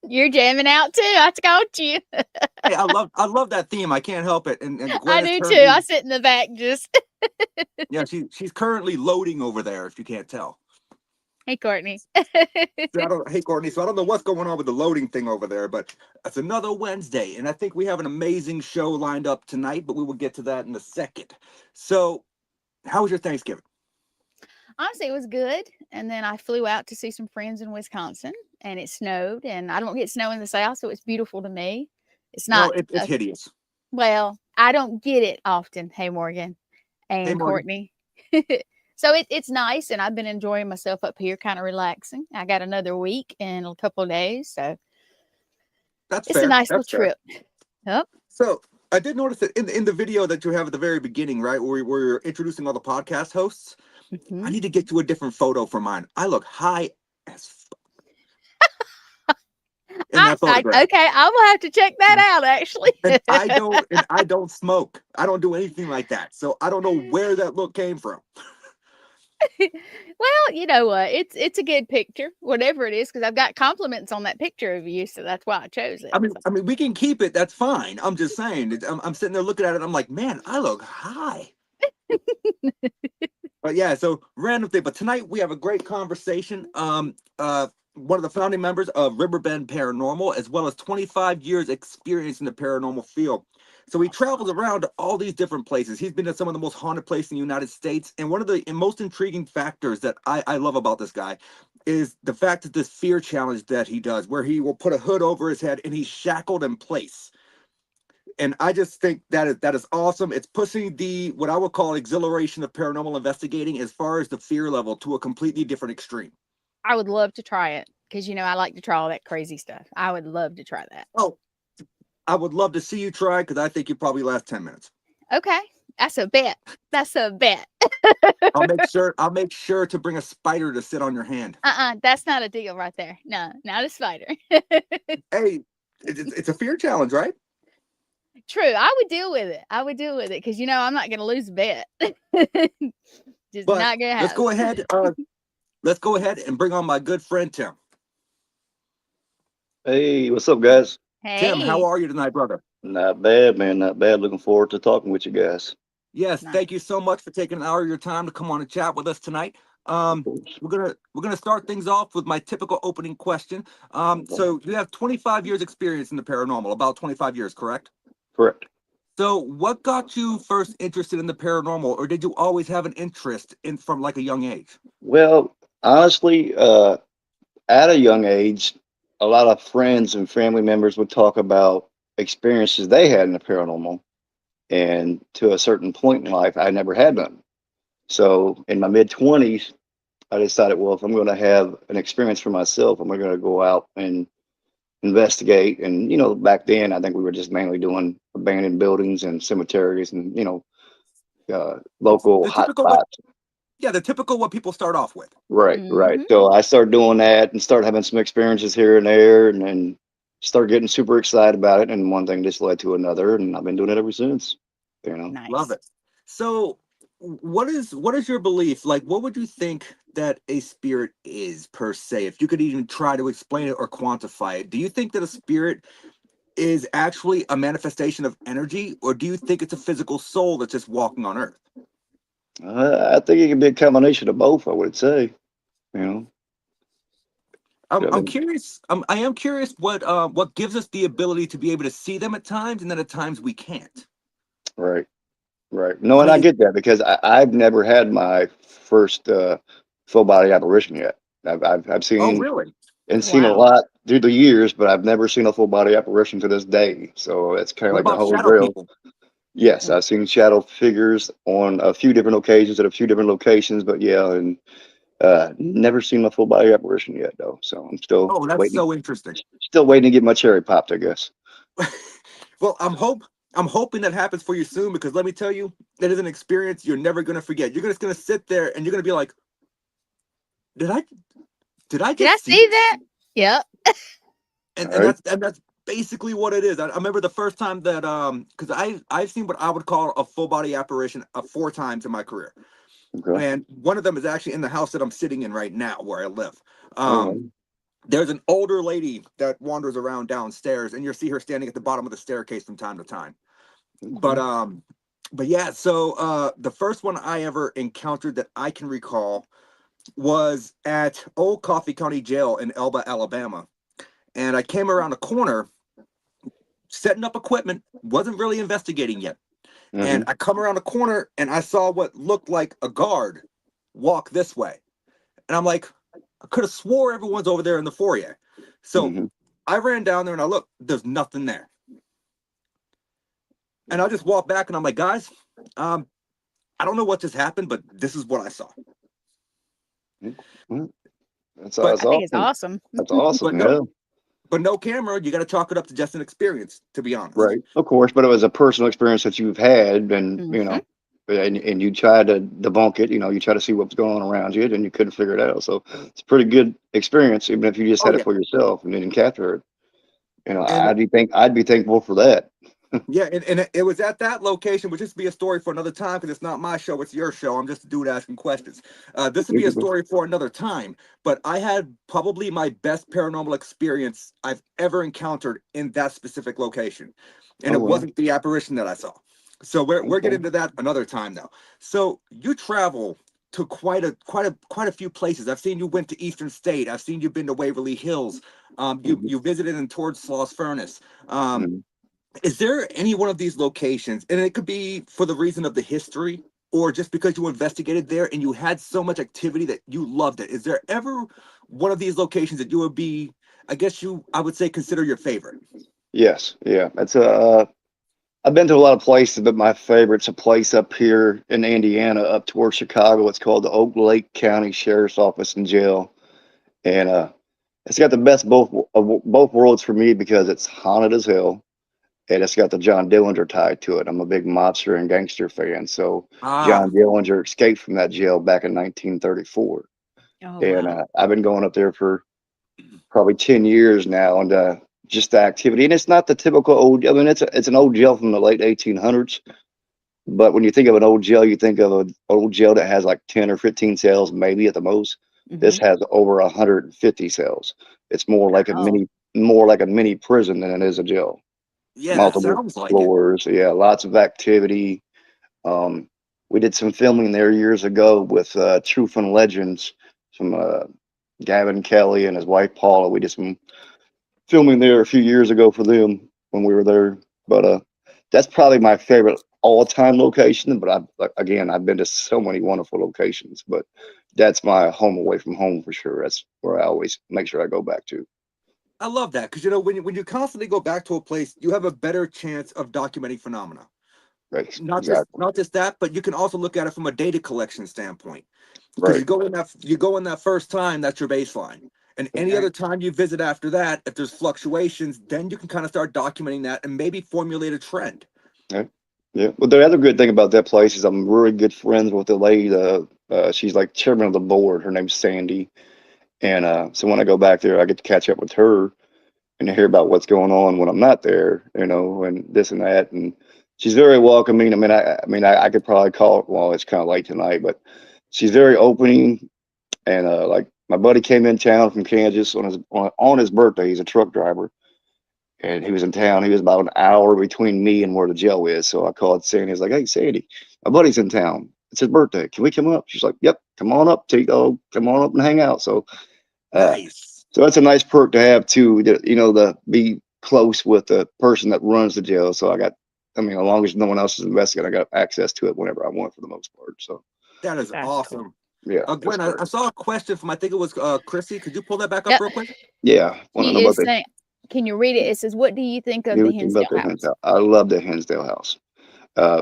You're jamming out too. I got you. Hey, I love that theme. I can't help it. And Gwen I is do too. currently, I sit in the back just. yeah, she's currently loading over there, if you can't tell. Hey, Courtney. So hey Courtney, so I don't know what's going on with the loading thing over there, but it's another Wednesday, and I think we have an amazing show lined up tonight, but we will get to that in a second. So, how was your Thanksgiving? Honestly, it was good. And then I flew out to see some friends in Wisconsin, and it snowed. And I don't get snow in the South, so it's beautiful to me. It's No, not, it's hideous. well, I don't get it often. Hey, Morgan Hey and Morgan, Courtney. So it's nice, and I've been enjoying myself up here, kind of relaxing. I got another week in a couple of days, so that's it's a fair. nice little That's fair. trip. Yep. So I did notice that in the video that you have at the very beginning, right, where you're introducing all the podcast hosts, I Hmm. need to get you a different photo for mine. I look high as in that photograph. Okay, I will have to check that out. Actually, And I don't smoke. I don't do anything like that. So I don't know where that look came from. well, you know what? It's a good picture, whatever it is, because I've got compliments on that picture of you, so that's why I chose it. I mean, we can keep it. That's fine. I'm just saying. I'm sitting there looking at it. I'm like, man, I look high. But yeah, so random thing. But tonight we have a great conversation. One of the founding members of Riverbend Paranormal, as well as 25 years experience in the paranormal field. So he travels around to all these different places. He's been to some of the most haunted places in the United States. And one of the most intriguing factors that I love about this guy is the fact that this fear challenge that he does, where he will put a hood over his head and he's shackled in place. And I just think that is awesome. It's pushing the what I would call exhilaration of paranormal investigating as far as the fear level to a completely different extreme. I would love to try it because I like to try all that crazy stuff. I would love to try that. Oh, I would love to see you try because I think you probably last 10 minutes. Okay, that's a bet. That's a bet. I'll make sure to bring a spider to sit on your hand. That's not a deal right there. No, not a spider. Hey, it's a fear challenge, right? True, I would deal with it. I would deal with it because I'm not going to lose a bet. Just But not going to let's go happen. ahead. Let's go ahead and bring on my good friend Tim. Hey, what's up, guys? Tim, how Hey, are you tonight, brother? Not bad, man. Not bad. Looking forward to talking with you guys. Yes, nice. thank you so much for taking an hour of your time to come on and chat with us tonight. Of Um, course. we're gonna start things off with my typical opening question. So you have 25 years experience in the paranormal, about 25 years, correct? Correct. So what got you first interested in the paranormal, or did you always have an interest in from like a young age? Well, honestly, at a young age, a lot of friends and family members would talk about experiences they had in the paranormal. And to a certain point in life, I never had none. So in my mid 20s, I decided, well, if I'm going to have an experience for myself, I'm going to go out and investigate. And, back then, I think we were just mainly doing abandoned buildings and cemeteries and, local The hot typical what? spots. Yeah, the typical what people start off with. Right, right. Hmm. So I started doing that and started having some experiences here and there, and then started getting super excited about it. And one thing just led to another, and I've been doing it ever since. You know, Love Nice. it. So what is your belief? Like what would you think that a spirit is per se? If you could even try to explain it or quantify it. Do you think that a spirit is actually a manifestation of energy, or do you think it's a physical soul that's just walking on earth? I think it can be a combination of both. I would say. You know, I'm, I I'm mean, curious. I am curious what gives us the ability to be able to see them at times, and then at times we can't. right, right. No, I and I mean, get that because I've never had my first full body apparition yet. I've oh seen really? and seen a Wow. lot through the years, but I've never seen a full body apparition to this day. So it's kind of What like the about holy shadow grail. people? Yes, I've seen shadow figures on a few different occasions at a few different locations, but yeah, and never seen my full body apparition yet though. So I'm Oh, that's so interesting. still waiting to get my cherry popped, I guess. Well, I'm hoping that happens for you soon because let me tell you, that is an experience you're never gonna forget. You're just gonna sit there and you're gonna be like, did I did I Did I just see see this? that? Yep. And All and right. that's basically what it is. I remember the first time that because I've seen what I would call a full body apparition 4 times in my career, Okay. and one of them is actually in the house that I'm sitting in right now where I live. All Um, right. there's an older lady that wanders around downstairs, and you'll see her standing at the bottom of the staircase from time to time. But yeah, so the first one I ever encountered that I can recall was at Old Coffee County Jail in Elba, Alabama. And I came around a corner setting up equipment, wasn't really investigating yet. And I come around a corner and I saw what looked like a guard walk this way. And I'm like, I could have swore everyone's over there in the foyer. So I ran down there and I looked, there's nothing there. And I just walked back and I'm like, guys, I don't know what just happened, but this is what I saw. That's I think it's awesome. That's awesome. But no camera, you got to chalk it up to just an experience, to be honest. Right, of course, but it was a personal experience that you've had, and you know, and you tried to debunk it. You know, you try to see what's going on around you, and you couldn't figure it out. So it's a pretty good experience, even if you just had it for yourself and didn't capture it. You know, I'd be thankful for that. Yeah, and it was at that location, which just be a story for another time because it's not my show, it's your show. I'm just a dude asking questions. This would be a story for another time, but I had probably my best paranormal experience I've ever encountered in that specific location. And it wasn't the apparition that I saw. So we're getting to that another time now. So you travel to quite a few places. I've seen you went to Eastern State. I've seen you've been to Waverly Hills. You visited in towards Sloss Furnace. Is there any one of these locations, and it could be for the reason of the history or just because you investigated there and you had so much activity that you loved it? Is there ever one of these locations that you would be, I would say, consider your favorite? Yes. Yeah. That's I've been to a lot of places, but my favorite's a place up here in Indiana, up towards Chicago. It's called the Oak Lake County Sheriff's Office and Jail. And it's got the best both worlds for me because it's haunted as hell. And it's got the John Dillinger tied to it. I'm a big mobster and gangster fan. So John Dillinger escaped from that jail back in 1934. I've been going up there for probably 10 years now, and just the activity. And it's not the typical old, I mean, it's an old jail from the late 1800s. But when you think of an old jail, you think of an old jail that has like 10 or 15 cells, maybe at the most. This has over 150 cells. It's more like a mini prison than it is a jail. Yeah, Multiple sounds like floors. Yeah, lots of activity. We did some filming there years ago with Truth and Legends, some Gavin Kelly and his wife Paula. We did some filming there a few years ago for them when we were there. But that's probably my favorite all-time location. But I've been to so many wonderful locations, but that's my home away from home for sure. That's where I always make sure I go back to. I love that because, you know, when you constantly go back to a place, you have a better chance of documenting phenomena. Right. Not just that, but you can also look at it from a data collection standpoint. Because Right. you go in that first time, that's your baseline. And any other time you visit after that, if there's fluctuations, then you can kind of start documenting that and maybe formulate a trend. Yeah. Yeah. Well, the other good thing about that place is I'm really good friends with the lady. She's like chairman of the board. Her name's Sandy. And so when I go back there, I get to catch up with her and hear about what's going on when I'm not there, you know, and this and that. And she's very welcoming. I mean, I could probably call. Well, it's kind of late tonight, but she's very opening. And like my buddy came in town from Kansas on his birthday. He's a truck driver, and he was in town. He was about an hour between me and where the jail is. So I called Sandy. I was like, "Hey, Sandy, my buddy's in town. It's his birthday. Can we come up?" She's like, "Yep, come on up, T-Dawg. Come on up and hang out." So nice. So that's a nice perk to have too, to be close with the person that runs the jail. So as long as no one else is investigating, I got access to it whenever I want for the most part. So that is awesome. Cool. Yeah. Gwen, I saw a question from, I think it was Chrissy. Could you pull that back up real quick? Yeah. Can you read it? It says, "What do you think of the Hinsdale house?" I love the Hinsdale house.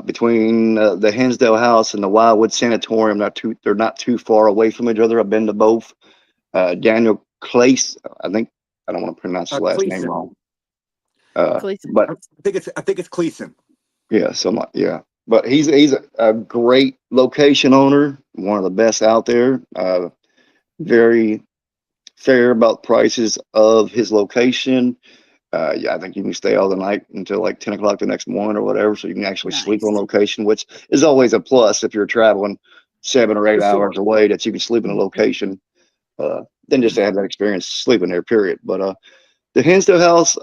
Between the Hinsdale house and the Wildwood Sanatorium, they're not too far away from each other. I've been to both. Daniel Clace, I don't want to pronounce his last name wrong. But I think it's Cleason. Yeah, but he's a great location owner, one of the best out there. Very fair about prices of his location. I think you can stay all the night until like 10 o'clock the next morning or whatever, so you can actually sleep on location, which is always a plus if you're traveling 7 or 8 hours away, that you can sleep in a location. than just to have that experience sleeping there, period. But the Hinsdale House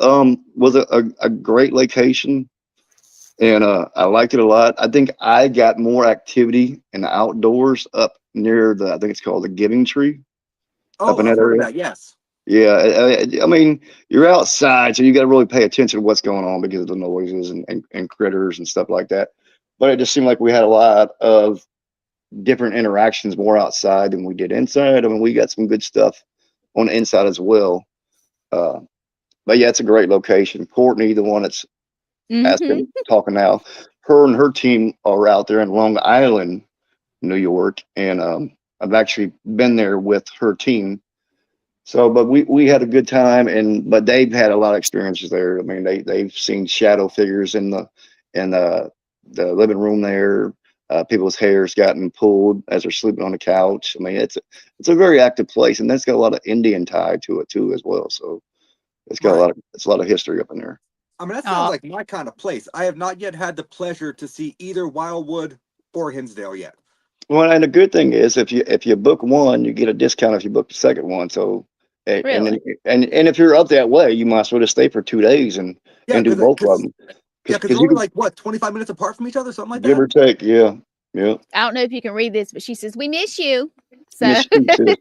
was a great location, and I liked it a lot. I think I got more activity in the outdoors up near I think it's called the Giving Tree, up Oh, in I've that heard of area. that. Yes. Yeah, I mean, you're outside, so you got to really pay attention to what's going on because of the noises and critters and stuff like that. But it just seemed like we had a lot of different interactions more outside than we did inside. I mean, we got some good stuff on the inside as well. Uh, but yeah, it's a great location. Courtney, the one that's Mm-hmm. asking, talking now, her and her team are out there in Long Island, New York, and I've actually been there with her team. So, but we had a good time, but they've had a lot of experiences there. I mean, they've seen shadow figures in the living room there. People's hair's gotten pulled as they're sleeping on the couch. I mean, it's a very active place, and that's got a lot of Indian tie to it too as well. So it's got Right. a lot of history up in there. I mean, that sounds Oh, like my kind of place. I have not yet had the pleasure to see either Wildwood or Hinsdale yet. Well, and the good thing is if you book one, you get a discount if you book the second one. So and then really? and if you're up that way, you might as well just stay for 2 days Yeah, and do both of because them. yeah, because Because they're you only can like what 25 minutes apart from each other, something like give that. or take, yeah, yeah. I don't know if you can read this, but she says, "We miss you." So Miss you too.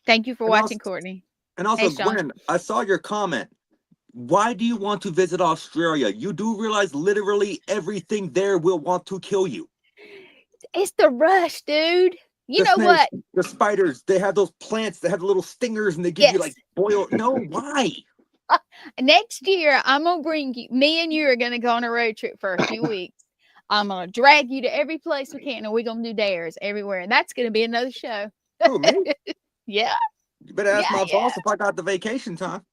thank you for And watching, also, Courtney. and Hey, also, Sean. Gwen, I saw your comment. Why do you want to visit Australia? You do realize literally everything there will want to kill you. It's the rush, dude. You The know snakes, what? the spiders, they have those plants that have the little stingers and they give you like Yes. boiled. No, why? Next year, I'm gonna bring you. Me and you are gonna go on a road trip for a few weeks. I'm gonna drag you to every place we can, and we're gonna do dares everywhere. And that's gonna be another show. Who, me? Yeah, You better ask yeah, my yeah. boss if I got the vacation time.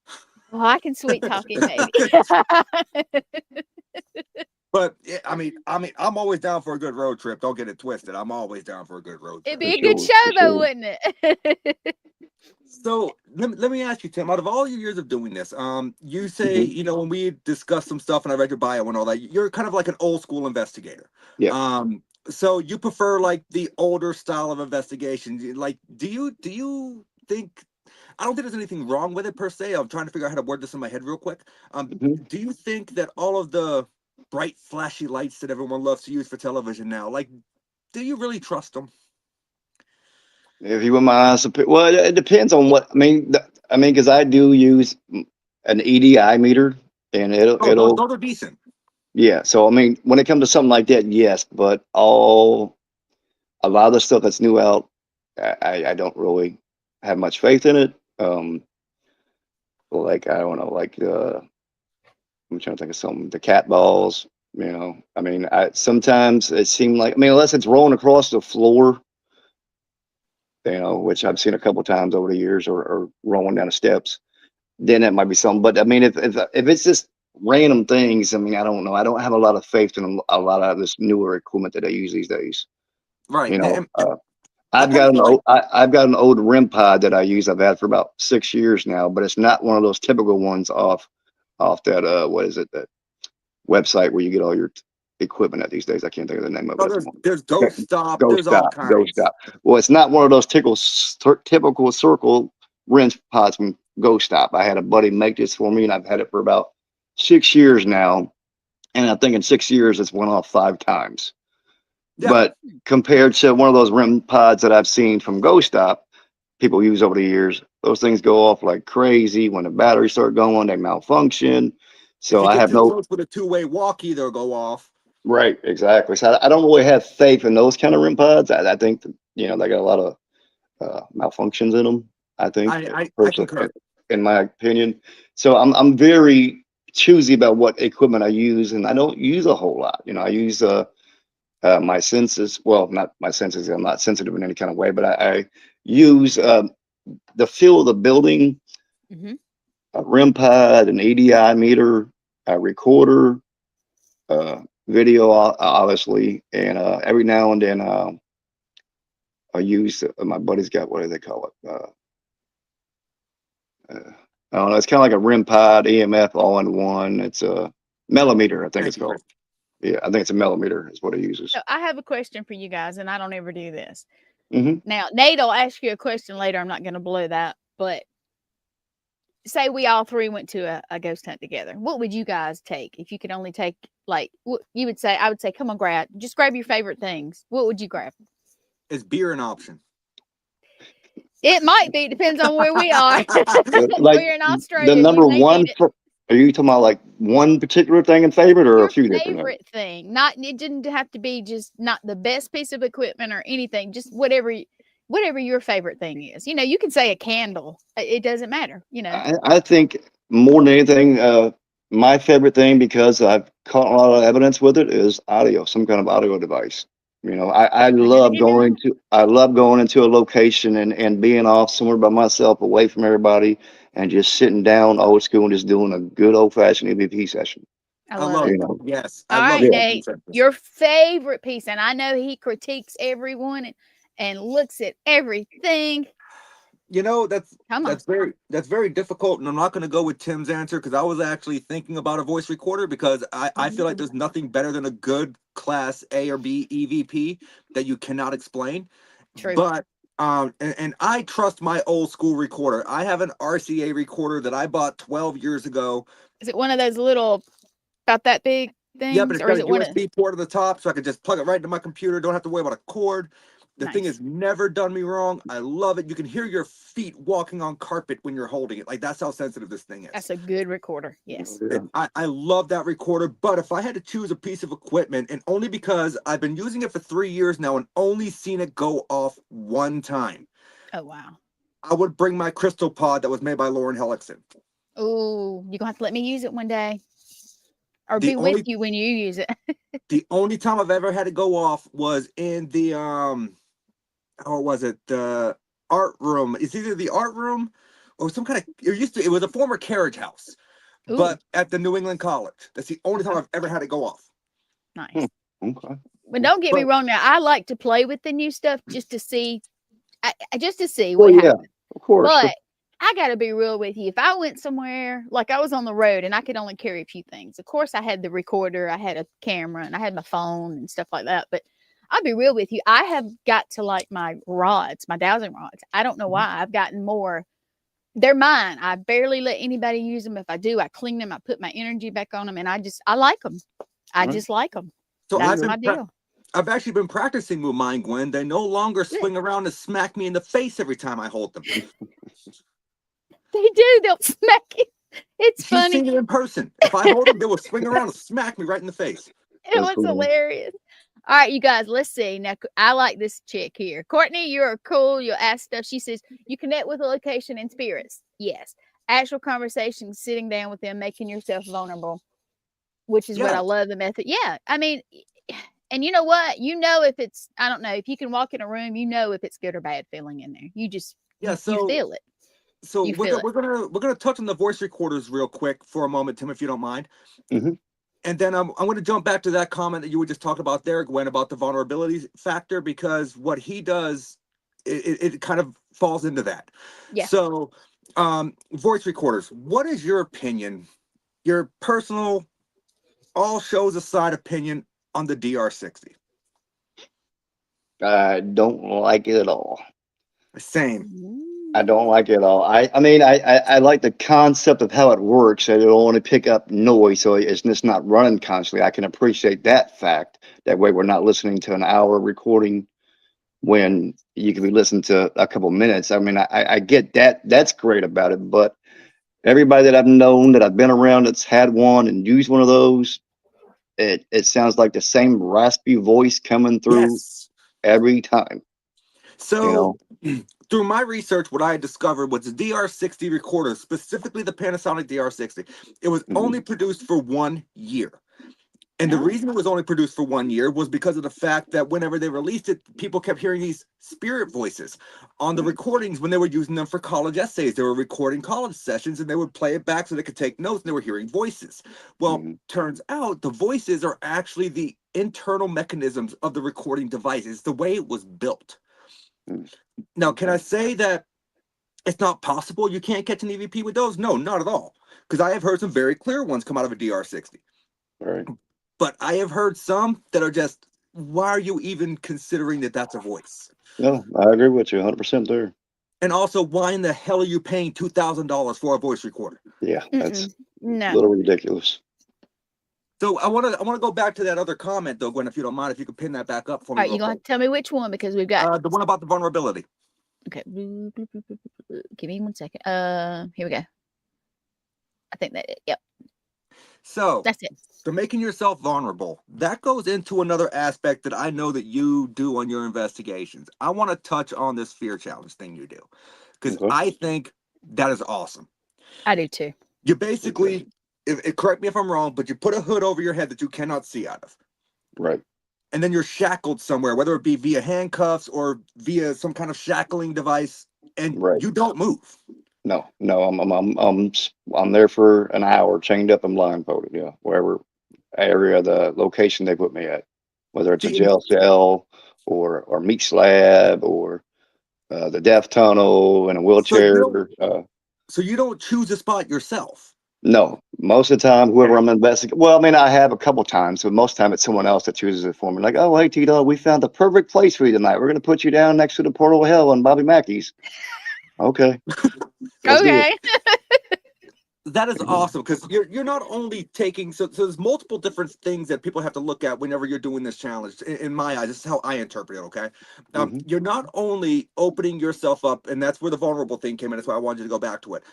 Oh, I can sweet talk it, maybe. But yeah, I'm always down for a good road trip. Don't get it twisted. I'm always down for a good road It'd trip. be For a good sure, show, for though, sure. wouldn't it? So let me ask you, Tim, out of all your years of doing this, you say, Hmm. you know, when we discussed some stuff and I read your bio and all that, you're kind of like an old school investigator. Yeah. So you prefer like the older style of investigation. Like, do you think, I don't think there's anything wrong with it per se. I'm trying to figure out how to word this in my head real quick. Hmm. Do you think that all of the bright, flashy lights that everyone loves to use for television now, like, do you really trust them? If you want my honest opinion, well, it depends on what I mean. Because I do use an EDI meter, and Oh, it'll those are decent. yeah. So I mean, when it comes to something like that, yes. But a lot of the stuff that's new out, I don't really have much faith in it. Like I don't know, like I'm trying to think of something. The cat balls, you know. I mean, sometimes it seemed like, I mean, unless it's rolling across the floor, you know, which I've seen a couple times over the years, or rolling down the steps, then it might be something. But I mean, if it's just random things, I mean, I don't know. I don't have a lot of faith in a lot of this newer equipment that I use these days. Right. You know, And I kind of feel like, I've got an old REM pod that I use. I've had for about 6 years now, but it's not one of those typical ones off that what is it, that website where you get all your equipment at these days. I can't think of the name of oh, it at the moment. there's Ghost Stop, Go there's all Stop, Go kinds. Stop. Well, it's not one of those typical circle wrench pods from Go Stop. I had a buddy make this for me, and I've had it for about 6 years now. And I think in 6 years, it's went off 5 times. Yeah. But compared to one of those REM pods that I've seen from Go Stop, people use over the years, those things go off like crazy. When the batteries start going, they malfunction. If So you I get have too no. close with a two-way walkie, they'll go off. Right, exactly. So I don't really have faith in those kind of REM pods. I think that, you know, they got a lot of malfunctions in them. I think, I personally, concur. in my opinion. So I'm very choosy about what equipment I use, and I don't use a whole lot. You know, I use my senses. Well, not my senses. I'm not sensitive in any kind of way, but I use the feel of the building, Hmm. a REM pod, an EDI meter, a recorder, video, obviously, and every now and then I use my buddy's got, what do they call it? I don't know. It's kind of like a REM pod, EMF all in one. It's a millimeter, I think Thank it's you, Chris. called. Yeah, I think it's a millimeter is what it uses. So I have a question for you guys, and I don't ever do this. Hmm. Now, Nate will ask you a question later. I'm not going to blow that but say we all three went to a ghost hunt together. What would you guys take if you could only take, like, what you would say? I would say, come on, grab your favorite things. What would you grab? Is beer an option? It might be, depends on where we are. Like We're in the Australia. number You may one, need it. are you talking about like one particular thing in favorite or a Your few different things? favorite thing. Not, it didn't have to be just not the best piece of equipment or anything. Just whatever your favorite thing is. You know, you can say a candle. It doesn't matter. You know. I think more than anything, my favorite thing, because I've caught a lot of evidence with it, is audio, some kind of audio device. You know, I love going into a location and being off somewhere by myself, away from everybody, and just sitting down old school and just doing a good old fashioned EVP session. I I love love it. it. know. Yes. All I love right, it. Nate, your favorite piece, and I know he critiques everyone and looks at everything. You know, Come on. that's very difficult, and I'm not going to go with Tim's answer because I was actually thinking about a voice recorder because I feel like there's nothing better than a good class A or B EVP that you cannot explain. True. But and I trust my old school recorder. I have an RCA recorder that I bought 12 years ago. Is it one of those little, about that big things? Yeah, but it's or got is a it one of, USB port at the top, so I can just plug it right into my computer. Don't have to worry about a cord. The thing Nice. has never done me wrong. I love it. You can hear your feet walking on carpet when you're holding it. Like, that's how sensitive this thing is. That's a good recorder. Yes. Yeah. I love that recorder, but if I had to choose a piece of equipment, and only because I've been using it for 3 years now and only seen it go off one time, Oh, wow. I would bring my crystal pod that was made by Lauren Hellickson. Oh, you're gonna have to let me use it one day, or The be only- with you when you use it. The only time I've ever had it go off was in the or was it the art room? It's either the art room or some kind of, it was a former carriage house, Ooh. but at the New England College. That's the only time I've ever had it go off. Nice. Okay. But don't get me But- wrong. Now, I like to play with the new stuff just to see, Well, what yeah, happens. of course. But I got to be real with you. If I went somewhere, like I was on the road and I could only carry a few things, of course I had the recorder, I had a camera, and I had my phone and stuff like that. But I'll be real with you. I have got to like my rods, my dowsing rods. I don't know why. I've gotten more. They're mine. I barely let anybody use them. If I do, I clean them. I put my energy back on them, and I like them. I Right. just like them. So That's my deal. I've actually been practicing with mine, Gwen. They no longer Good. swing around and smack me in the face every time I hold them. They do. They'll smack you. It's She's funny. seen it in person. If I hold them, they will swing around and smack me right in the face. It was cool. hilarious. All right, you guys, let's see. Now, I like this chick here. Courtney, you're cool. You'll ask stuff. She says, you connect with a location and spirits. Yes. Actual conversation, sitting down with them, making yourself vulnerable, which is what I Yeah. love the method. Yeah. I mean, and you know what? You know, if it's, I don't know, if you can walk in a room, you know if it's good or bad feeling in there. You just, Yeah, you so feel it. so You we're feel gonna touch on the voice recorders real quick for a moment, Tim, if you don't mind. Mhm. And then I'm going to jump back to that comment that you were just talking about there, Gwen, about the vulnerability factor, because what he does, it kind of falls into that. Yeah. So, voice recorders, what is your opinion, your personal, all shows aside opinion on the DR60? I don't like it at all. Same. I don't like it at all. I mean, I like the concept of how it works. I don't want to pick up noise, so it's just not running constantly. I can appreciate that fact. That way, we're not listening to an hour recording when you can be listening to a couple minutes. I mean, I get that. That's great about it. But everybody that I've known, that I've been around, that's had one and used one of those, it sounds like the same raspy voice coming through Yes. every time. So, through my research, what I had discovered was the DR60 recorder, specifically the Panasonic DR60. It was only produced for 1 year. And the reason it was only produced for 1 year was because of the fact that whenever they released it, people kept hearing these spirit voices on the recordings when they were using them for college essays. They were recording college sessions and they would play it back so they could take notes, and they were hearing voices. Well, turns out the voices are actually the internal mechanisms of the recording device. It's the way it was built. Now, can I say that it's not possible you can't catch an EVP with those? No, not at all. Because I have heard some very clear ones come out of a DR60. Right. But I have heard some that are just, why are you even considering that that's a voice? No, I agree with you 100% there. And also, why in the hell are you paying $2,000 for a voice recorder? Yeah, that's a No. little ridiculous. So I want to go back to that other comment though, Gwen, if you don't mind, if you could pin that back up for All me. right, you're gonna have to tell me which one because we've got The one about the vulnerability. okay. Give me 1 second. Here we go. I think that yep. So That's it. So making yourself vulnerable, that goes into another aspect that I know that you do on your investigations. I want to touch on this fear challenge thing you do, because Okay. I think that is awesome. I do too. You basically, correct me if I'm wrong, but you put a hood over your head that you cannot see out of. Right. And then you're shackled somewhere, whether it be via handcuffs or via some kind of shackling device, and Right. you don't move. No, I'm there for an hour, chained up and blindfolded. Yeah, wherever area, the location they put me at, whether it's a See, jail cell or meat slab or the death tunnel in a so wheelchair. you don't choose a spot yourself. No, most of the time, whoever I'm investigating. Well, I mean, I have a couple times, but most of the time it's someone else that chooses it for me. Like, oh, hey, T-Dawg, we found the perfect place for you tonight. We're going to put you down next to the portal of hell on Bobby Mackey's. Okay. Let's do it. Okay. That is awesome, because you're not only taking so there's multiple different things that people have to look at whenever you're doing this challenge. In my eyes, this is how I interpret it. Okay, you're not only opening yourself up, and that's where the vulnerable thing came in. That's why I wanted you to go back to it.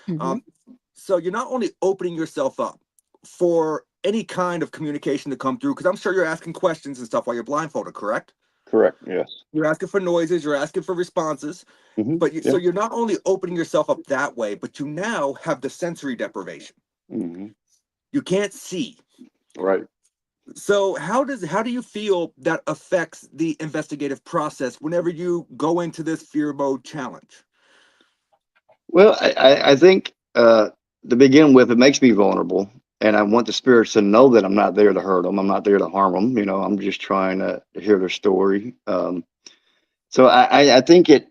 So you're not only opening yourself up for any kind of communication to come through, because I'm sure you're asking questions and stuff while you're blindfolded, correct? Correct. Yes. You're asking for noises, you're asking for responses, but so you're not only opening yourself up that way, but you now have the sensory deprivation. You can't see. Right. So how do you feel that affects the investigative process whenever you go into this fear mode challenge? Well, I think to begin with, it makes me vulnerable, and I want the spirits to know that I'm not there to hurt them. I'm not there to harm them. You know, I'm just trying to hear their story. So I think it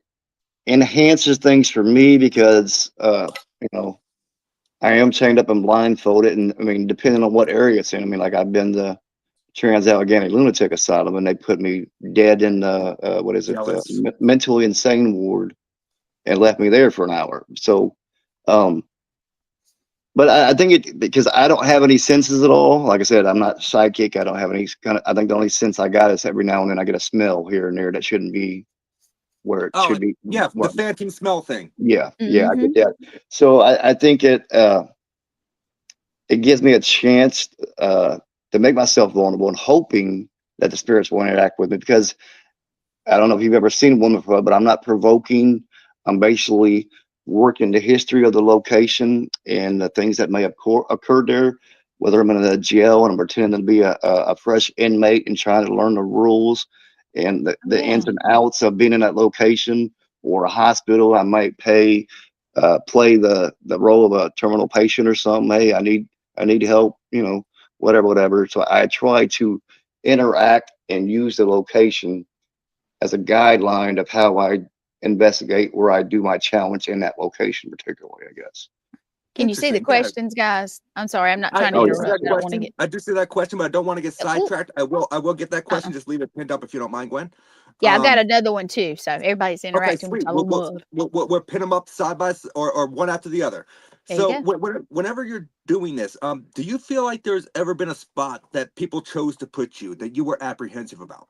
enhances things for me because you know, I am chained up and blindfolded, and I mean, depending on what area it's in. I mean, like I've been to Trans-Allegheny Lunatic Asylum, and they put me dead in the what is it, Jealous. mentally insane ward, and left me there for an hour. So, but I think it because I don't have any senses at all. Like I said, I'm not psychic. I don't have any kind of. I think the only sense I got is every now and then I get a smell here and there that shouldn't be where it should be. Yeah, the What? phantom smell thing. Yeah, I get that. So I think it gives me a chance to make myself vulnerable and hoping that the spirits will interact with me, because I don't know if you've ever seen one before, but I'm not provoking. I'm basically working the history of the location and the things that may have occurred there, whether I'm in a jail and I'm pretending to be a fresh inmate and trying to learn the rules and the ins and outs of being in that location, or a hospital. I might play the role of a terminal patient or something. Hey, I need help, you know, whatever. So I try to interact and use the location as a guideline of how I investigate, where I do my challenge in that location particularly, I guess. Can you see the questions, guys? I'm sorry, I'm not trying to I interrupt. I don't want to get. I do see that question, but I don't want to get sidetracked. I will get that question. Just leave it pinned up if you don't mind, Gwen. Yeah, I've got another one too. So everybody's Okay, interacting, which sweet. I love. We'll pin them up side by or one after the other. There So you whenever you're doing this, do you feel like there's ever been a spot that people chose to put you that you were apprehensive about?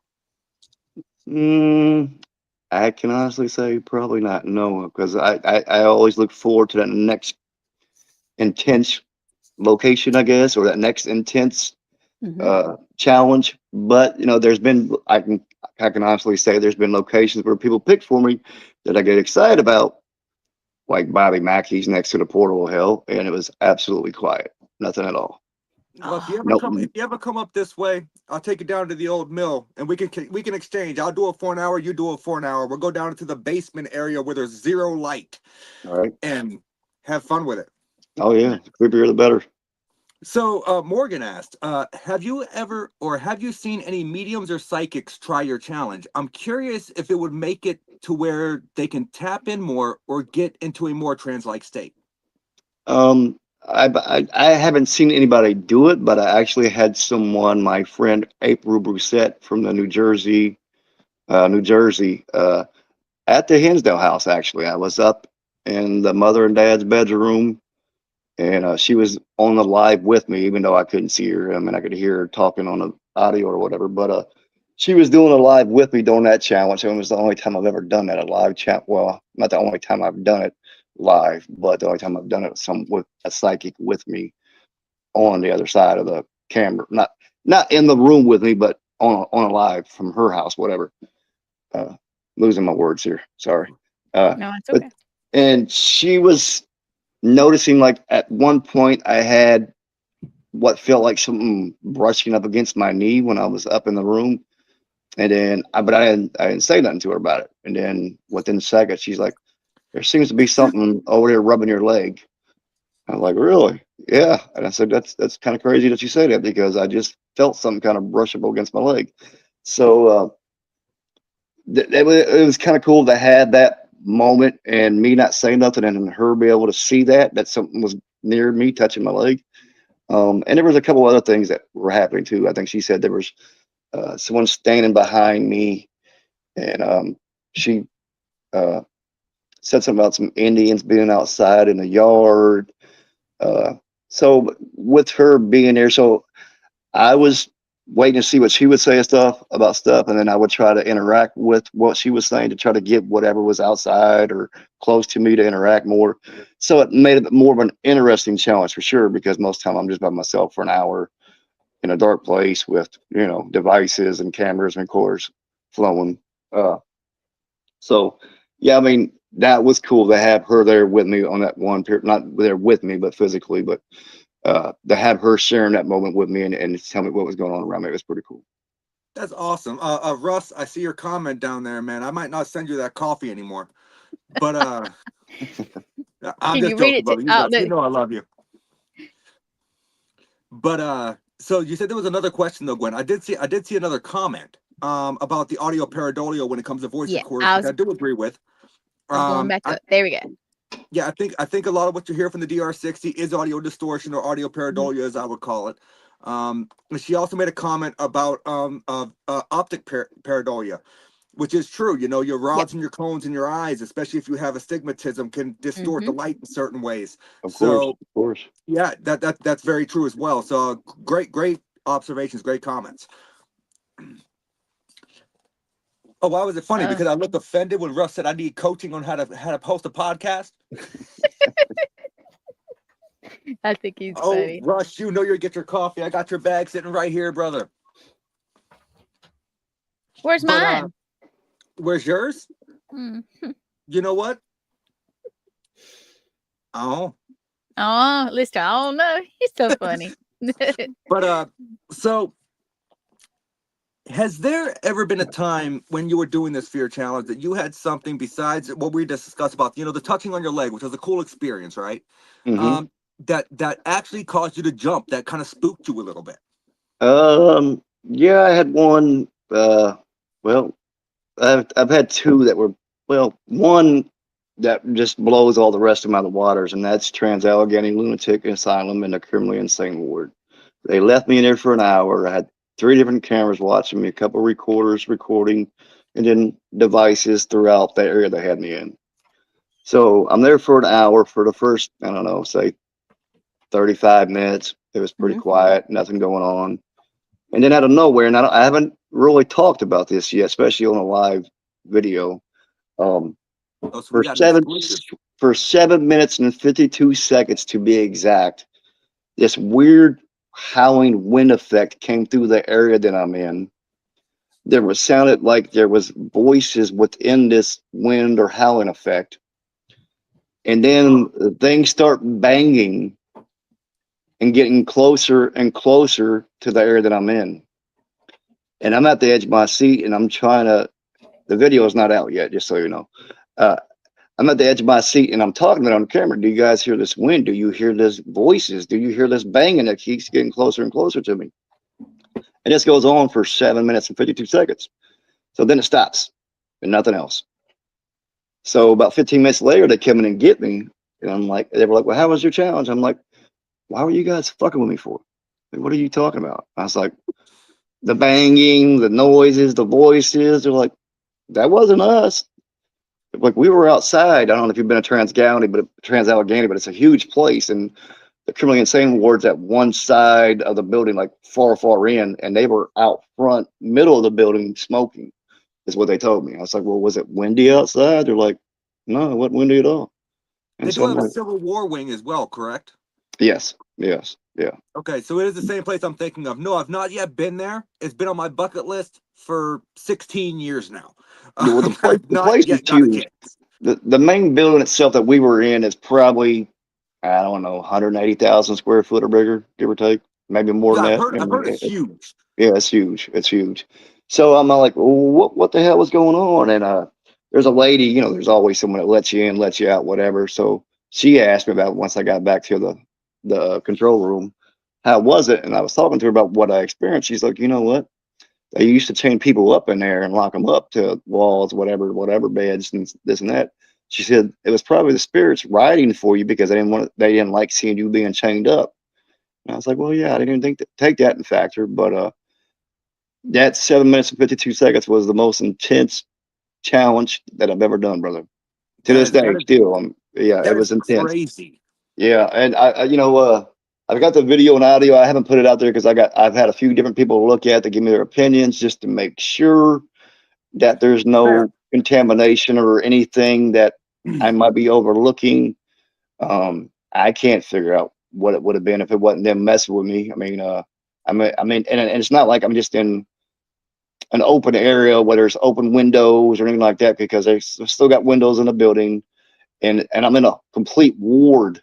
I can honestly say probably not. No, because I always look forward to that next intense location, I guess, or that next intense challenge. But you know, there's been I can honestly say there's been locations where people pick for me that I get excited about, like Bobby Mackey's next to the portal of hell, and it was absolutely quiet, nothing at all. Well, if you Nope. ever come up this way, I'll take you down to the old mill, and we can exchange. I'll do it for an hour, you do it for an hour. We'll go down into the basement area where there's zero light, All right, and have fun with it. Oh yeah, the creepier the better. So Morgan asked, have you seen any mediums or psychics try your challenge? I'm curious if it would make it to where they can tap in more or get into a more trance-like state. I haven't seen anybody do it, but I actually had someone, my friend April Brusette from the New Jersey, at the Hinsdale house. Actually, I was up in the mother and dad's bedroom, and she was on the live with me, even though I couldn't see her. I mean, I could hear her talking on the audio or whatever, but she was doing a live with me during that challenge. And it was the only time I've ever done that, a live chat. Well, not the only time I've done it live, but the only time I've done it with a psychic with me on the other side of the camera, not in the room with me, but on a live from her house, whatever. Losing my words here, sorry. No, it's But okay. and she was noticing, like, at one point I had what felt like something brushing up against my knee when I was up in the room, and then but I didn't say nothing to her about it. And then within seconds, she's like, "There seems to be something over there rubbing your leg." I'm like, "Really?" "Yeah." And I said, "That's kind of crazy that you say that, because I just felt something kind of brush up against my leg." So it was kind of cool to have that moment and me not saying nothing and her be able to see that something was near me touching my leg. And there was a couple other things that were happening too. I think she said there was someone standing behind me, and she uh, said something about some Indians being outside in the yard. So with her being there, so I was waiting to see what she would say about stuff, and then I would try to interact with what she was saying to try to get whatever was outside or close to me to interact more. So it made it more of an interesting challenge for sure, because most time I'm just by myself for an hour in a dark place with, devices and cameras and recorders flowing. So yeah, I mean, that was cool to have her there with me on that one period, not there with me, but physically, but to have her sharing that moment with me and tell me what was going on around me, it was pretty cool. That's awesome. Russ, I see your comment down there, man. I might not send you that coffee anymore, but I'm Can just you read joking, it to? brother. Oh, You no. know I love you. But so you said there was another question though, Gwen. I did see another comment about the audio pareidolia when it comes to voice Yeah, recorders, which I do agree with. I'm going back I up. There we go. Yeah, I think a lot of what you hear from the DR60 is audio distortion or audio Mm-hmm. pareidolia, as I would call it. And she also made a comment about optic pareidolia, which is true. You know, your Yep. rods and your cones in your eyes, especially if you have astigmatism, can distort the Mm-hmm. light in certain ways. Of course, So of course. yeah, that's very true as well. So great observations, great comments. Oh, why was it funny? Because I looked offended when Russ said I need coaching on how to post a podcast. I think he's Oh, funny. Russ, you know you get your coffee. I got your bag sitting right here, brother. Where's But mine? where's yours? Mm. You know what? Oh, Oh, Lister, I don't know. He's so funny. but so has there ever been a time when you were doing this fear challenge that you had something besides what we just discussed about, the touching on your leg, which was a cool experience, right? Hmm. That actually caused you to jump, that kind of spooked you a little bit. Yeah, I had one. Well, I've had two that were, well, one that just blows all the rest of them out of the waters, and that's Trans-Allegheny Lunatic Asylum and the Criminally Insane Ward. They left me in there for an hour. I had three different cameras watching me, a couple recorders recording, and then devices throughout the area they had me in. So I'm there for an hour for the first, I don't know, say 35 minutes. It was pretty Mhm. quiet, nothing going on. And then out of nowhere, and I haven't really talked about this yet, especially on a live video. Um, Oh, so we for got an seven exclusive. for 7 minutes and 52 seconds to be exact, this weird howling wind effect came through the area that I'm in. There was sounded like there was voices within this wind or howling effect, and then things start banging and getting closer and closer to the area that I'm in. And I'm at the edge of my seat, and I'm trying to. The video is not out yet, just so you know. Uh, I'm at the edge of my seat, and I'm talking about it on camera. Do you guys hear this wind? Do you hear this voices? Do you hear this banging that keeps getting closer and closer to me? And this goes on for 7 minutes and 52 seconds. So then it stops, and nothing else. So about 15 minutes later, they come in and get me, and I'm like, they were like, "Well, how was your challenge?" I'm like, "Why were you guys fucking with me for? Like, what are you talking about?" I was like, "The banging, the noises, the voices." They're like, "That wasn't us." like we were outside. I don't know if you've been to Trans-Allegheny, but it's a huge place, and the criminally insane ward's at one side of the building, like far in, and they were out front, middle of the building, smoking. Is what they told me. I was like, well, was it windy outside? They're like, no, it wasn't windy at all. They And so do I'm have a like, Civil War wing as well, correct? yes, yeah. Okay, so it is the same place I'm thinking of. No, I've not yet been there. It's been on my bucket list for 16 years now. Yeah, well, I've the not place is yet got a huge. chance. The main building itself that we were in is probably, I don't know, 180,000 square foot or bigger, give or take, maybe more than Yeah, that. I've heard it's huge. Yeah, it's huge. It's huge. So I'm like, well, what the hell is going on? And there's a lady, you know, there's always someone that lets you in, lets you out, whatever. So she asked me about it once I got back to the control room, how was it? And I was talking to her about what I experienced. She's like, you know what? They used to chain people up in there and lock them up to walls, whatever beds and this and that. She said it was probably the spirits riding for you because they didn't like seeing you being chained up. And I was like, well, yeah, I didn't even take that in factor, but that 7 minutes and 52 seconds was the most intense challenge that I've ever done, brother. To this day, still, yeah, it That is was intense. crazy. Yeah, and I've got the video and audio. I haven't put it out there because I've had a few different people look at to give me their opinions just to make sure that there's no contamination or anything that I might be overlooking. I can't figure out what it would have been if it wasn't them messing with me. And it's not like I'm just in an open area where there's open windows or anything like that because they've still got windows in the building, and I'm in a complete ward,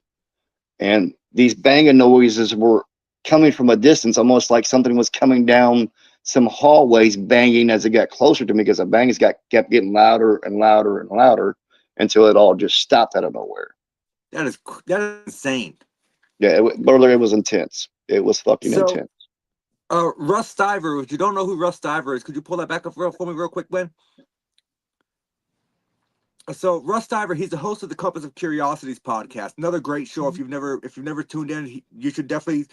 and these banging noises were coming from a distance, almost like something was coming down some hallways banging as it got closer to me because the bangs kept getting louder and louder and louder until it all just stopped out of nowhere. That is insane. Yeah, brother, it was intense. It was fucking intense. Russ Stiver, if you don't know who Russ Stiver is, could you pull that back up for me real quick, Ben? So Russ Stiver, he's the host of the Compass of Curiosities podcast. Another great show. If you've never tuned in, you should definitely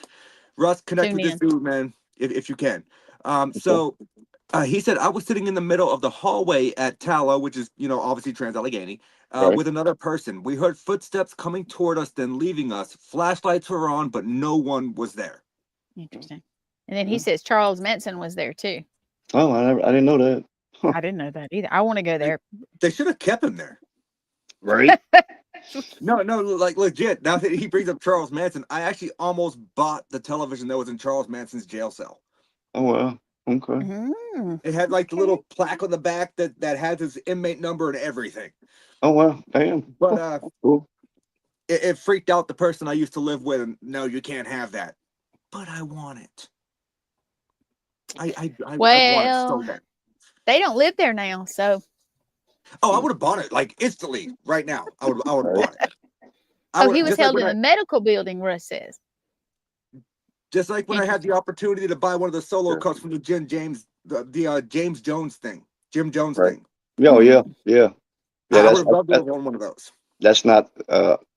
connect with this dude, man, if you can. He said, I was sitting in the middle of the hallway at Tala, which is, obviously Trans-Allegheny, with another person. We heard footsteps coming toward us, then leaving us. Flashlights were on, but no one was there. Interesting. And then he says Charles Manson was there too. Oh, I didn't know that. Huh. I didn't know that either. I want to go there. They should have kept him there. Right? No, like legit. Now that he brings up Charles Manson, I actually almost bought the television that was in Charles Manson's jail cell. Oh, wow. Okay. Mm-hmm. It had like the little plaque on the back that had his inmate number and everything. Oh, wow. Damn. But cool. It freaked out the person I used to live with. And no, you can't have that. But I want it. I want it so bad. They don't live there now, so. Oh, I would have bought it like instantly right now. I would have bought it. He was held in a medical building, Russ says. Just like when I had the opportunity to buy one of the solo cups from the James Jones thing. Jim Jones thing. Oh, yeah. I would have loved to have one of those. That's not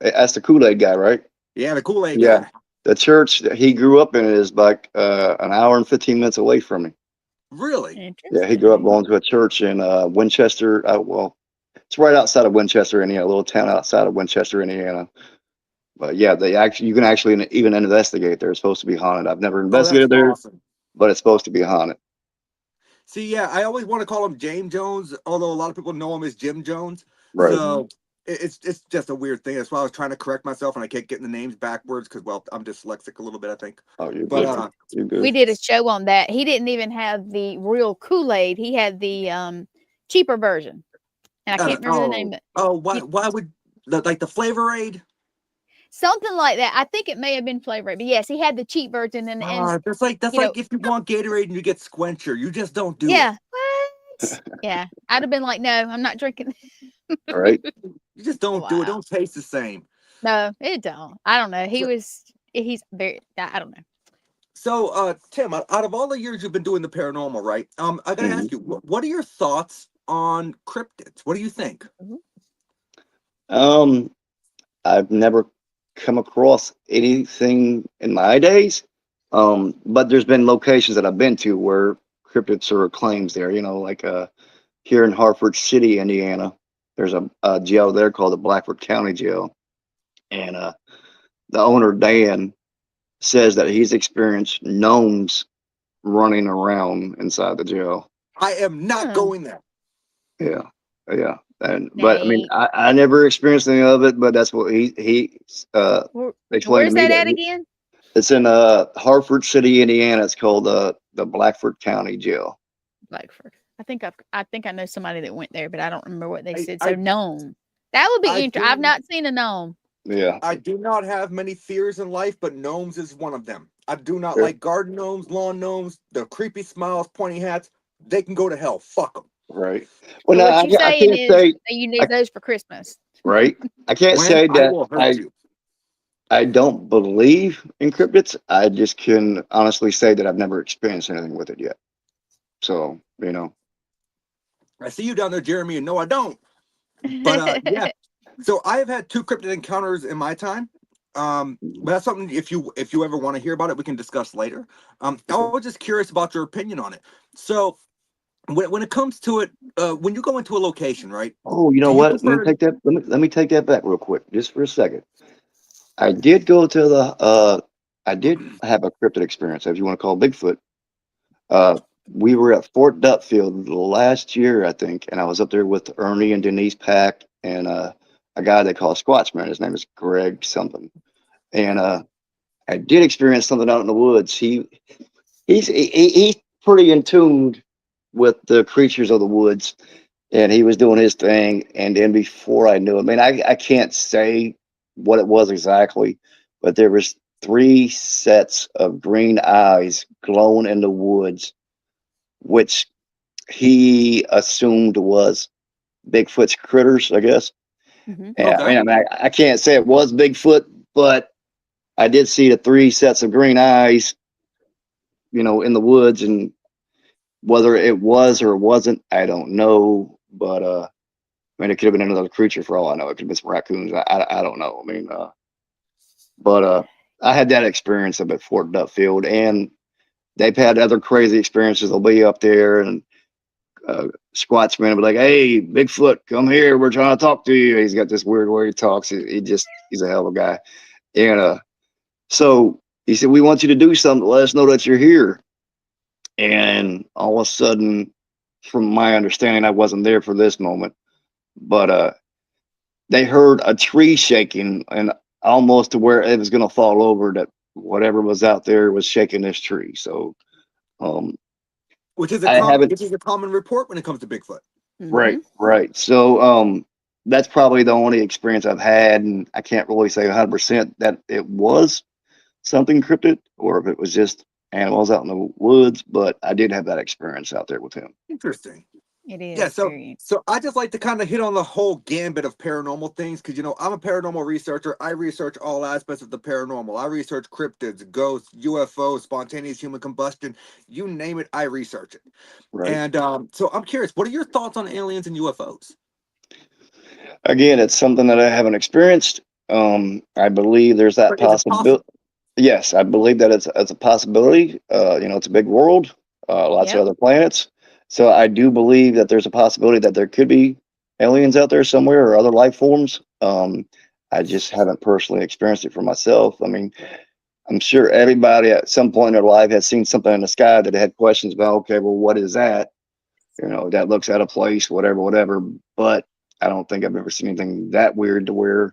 that's the Kool-Aid guy, right? Yeah, the Kool-Aid guy. The church that he grew up in is like an hour and 15 minutes away from me. Really? Yeah, he grew up going to a church in Winchester. It's right outside of Winchester, Indiana, a little town outside of Winchester, Indiana. But yeah, you can actually even investigate there. It's supposed to be haunted. I've never investigated there, but it's supposed to be haunted. See, yeah, I always want to call him James Jones, although a lot of people know him as Jim Jones. Right. So it's just a weird thing. That's why I was trying to correct myself, and I kept getting the names backwards because, well, I'm dyslexic a little bit, I think. Oh, you're good. You're good. We did a show on that. He didn't even have the real Kool-Aid. He had the cheaper version, and I can't remember the name. Why would like the Flavor Aid? Something like that. I think it may have been Flavor Aid, but yes, he had the cheap version. And that's like if you want Gatorade and you get Squencher, you just don't do it. Yeah. What? Yeah, I'd have been like, no, I'm not drinking. All right. You just don't do it. Don't taste the same. No, it don't. I don't know. He's very. I don't know. So, Tim, out of all the years you've been doing the paranormal, right? I gotta ask you, what are your thoughts on cryptids? What do you think? I've never come across anything in my days, but there's been locations that I've been to where cryptids are claims there. Like here in Hartford City, Indiana, there's a jail there called the Blackford County Jail, and the owner Dan says that he's experienced gnomes running around inside the jail. I am not going there. Yeah, yeah. But I mean, I never experienced any of it, but that's what he explained Where's to me. that at again? It's in Hartford City, Indiana. It's called the Blackford County Jail. Blackford. I think I know somebody that went there, but I don't remember what they said. So gnome. That would be interesting. I've not seen a gnome. Yeah. I do not have many fears in life, but gnomes is one of them. I do not like garden gnomes, lawn gnomes, the creepy smiles, pointy hats. They can go to hell. Fuck them. Right. Well, so what you're saying is that you need those for Christmas. Right. I can't say that I will hurt you. I don't believe in cryptids. I just can honestly say that I've never experienced anything with it yet. So, you know. I see you down there, Jeremy, and no, I don't. But yeah. So I have had 2 cryptid encounters in my time. But that's something, if you ever want to hear about it, we can discuss later. I was just curious about your opinion on it. So when it comes to it, when you go into a location, right? Oh, you know what? Let me take that back real quick, just for a second. I did go to the I did have a cryptid experience, if you want to call it Bigfoot. We were at Fort Dutfield last year, I think, and I was up there with Ernie and Denise Pack and a guy they call Squatchman. His name is Greg something. And I did experience something out in the woods. He's pretty in tune with the creatures of the woods, and he was doing his thing. And then before I knew it, I mean, I can't say what it was exactly, but there was 3 sets of green eyes glowing in the woods, which he assumed was Bigfoot's critters, I guess. Mm-hmm. And I mean, I can't say it was Bigfoot, but I did see the 3 sets of green eyes, you know, in the woods, and whether it was or wasn't, I don't know. But I mean, it could have been another creature for all I know. It could have been some raccoons. I don't know. I mean, but I had that experience up at Fort Dutfield, and they've had other crazy experiences. They'll be up there, and Squatchman will be like, "Hey, Bigfoot, come here. We're trying to talk to you." He's got this weird way he talks. He's a hell of a guy. And so he said, "We want you to do something to let us know that you're here." And all of a sudden, from my understanding, I wasn't there for this moment, but they heard a tree shaking, and almost to where it was going to fall over, that whatever was out there was shaking this tree. So, which is a common report when it comes to Bigfoot. Right. So, that's probably the only experience I've had, and I can't really say 100% that it was something cryptid or if it was just animals out in the woods, but I did have that experience out there with him. Interesting. It is. Yeah, so I just like to kind of hit on the whole gambit of paranormal things, because, you know, I'm a paranormal researcher. I research all aspects of the paranormal. I research cryptids, ghosts, UFOs, spontaneous human combustion, you name it, I research it. Right. And so I'm curious, what are your thoughts on aliens and UFOs? Again, it's something that I haven't experienced. I believe there's that possibility. Yes, I believe that it's a possibility. You know, it's a big world, lots of other planets. So I do believe that there's a possibility that there could be aliens out there somewhere or other life forms. I just haven't personally experienced it for myself. I mean, I'm sure everybody at some point in their life has seen something in the sky that they had questions about. Okay, well, what is that? You know, that looks out of place, whatever. But I don't think I've ever seen anything that weird to where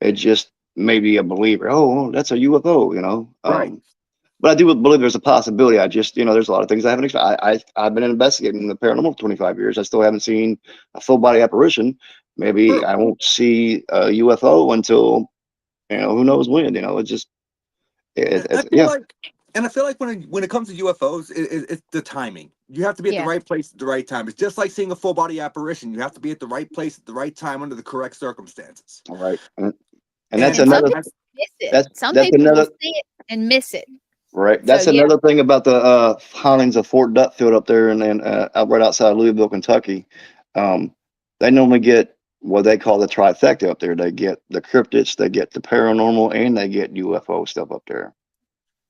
it just maybe a believer. Oh, that's a UFO, you know. Right. But I do believe there's a possibility. I just, you know, there's a lot of things I haven't. I've been investigating the paranormal for 25 years. I still haven't seen a full body apparition. Maybe I won't see a UFO until, you know, who knows when. You know, it's just. And I feel like when it comes to UFOs, it's the timing. You have to be at the right place at the right time. It's just like seeing a full body apparition. You have to be at the right place at the right time under the correct circumstances. All right. And that's another. Some people will see it and miss it. Right. That's another thing about the hauntings of Fort Dutfield up there and right outside Louisville, Kentucky. They normally get what they call the trifecta up there. They get the cryptids, they get the paranormal, and they get UFO stuff up there.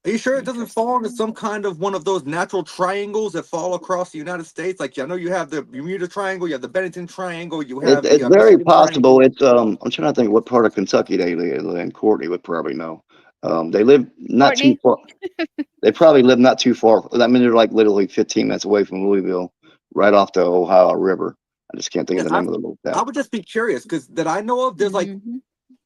Are you sure it doesn't fall into Interesting. some kind of one of those natural triangles that fall across the United States? Like, I know you have the Bermuda Triangle, you have the Bennington Triangle, you have the It's very Michigan possible. Triangle. It's I'm trying to think what part of Kentucky they live in. Courtney would probably know. They live not too Courtney? far. They probably live not too far. I mean, they're like literally 15 minutes away from Louisville, right off the Ohio River. I just can't think of Yeah, the name of the little I town. would just be curious because that I know of, there's like Hmm.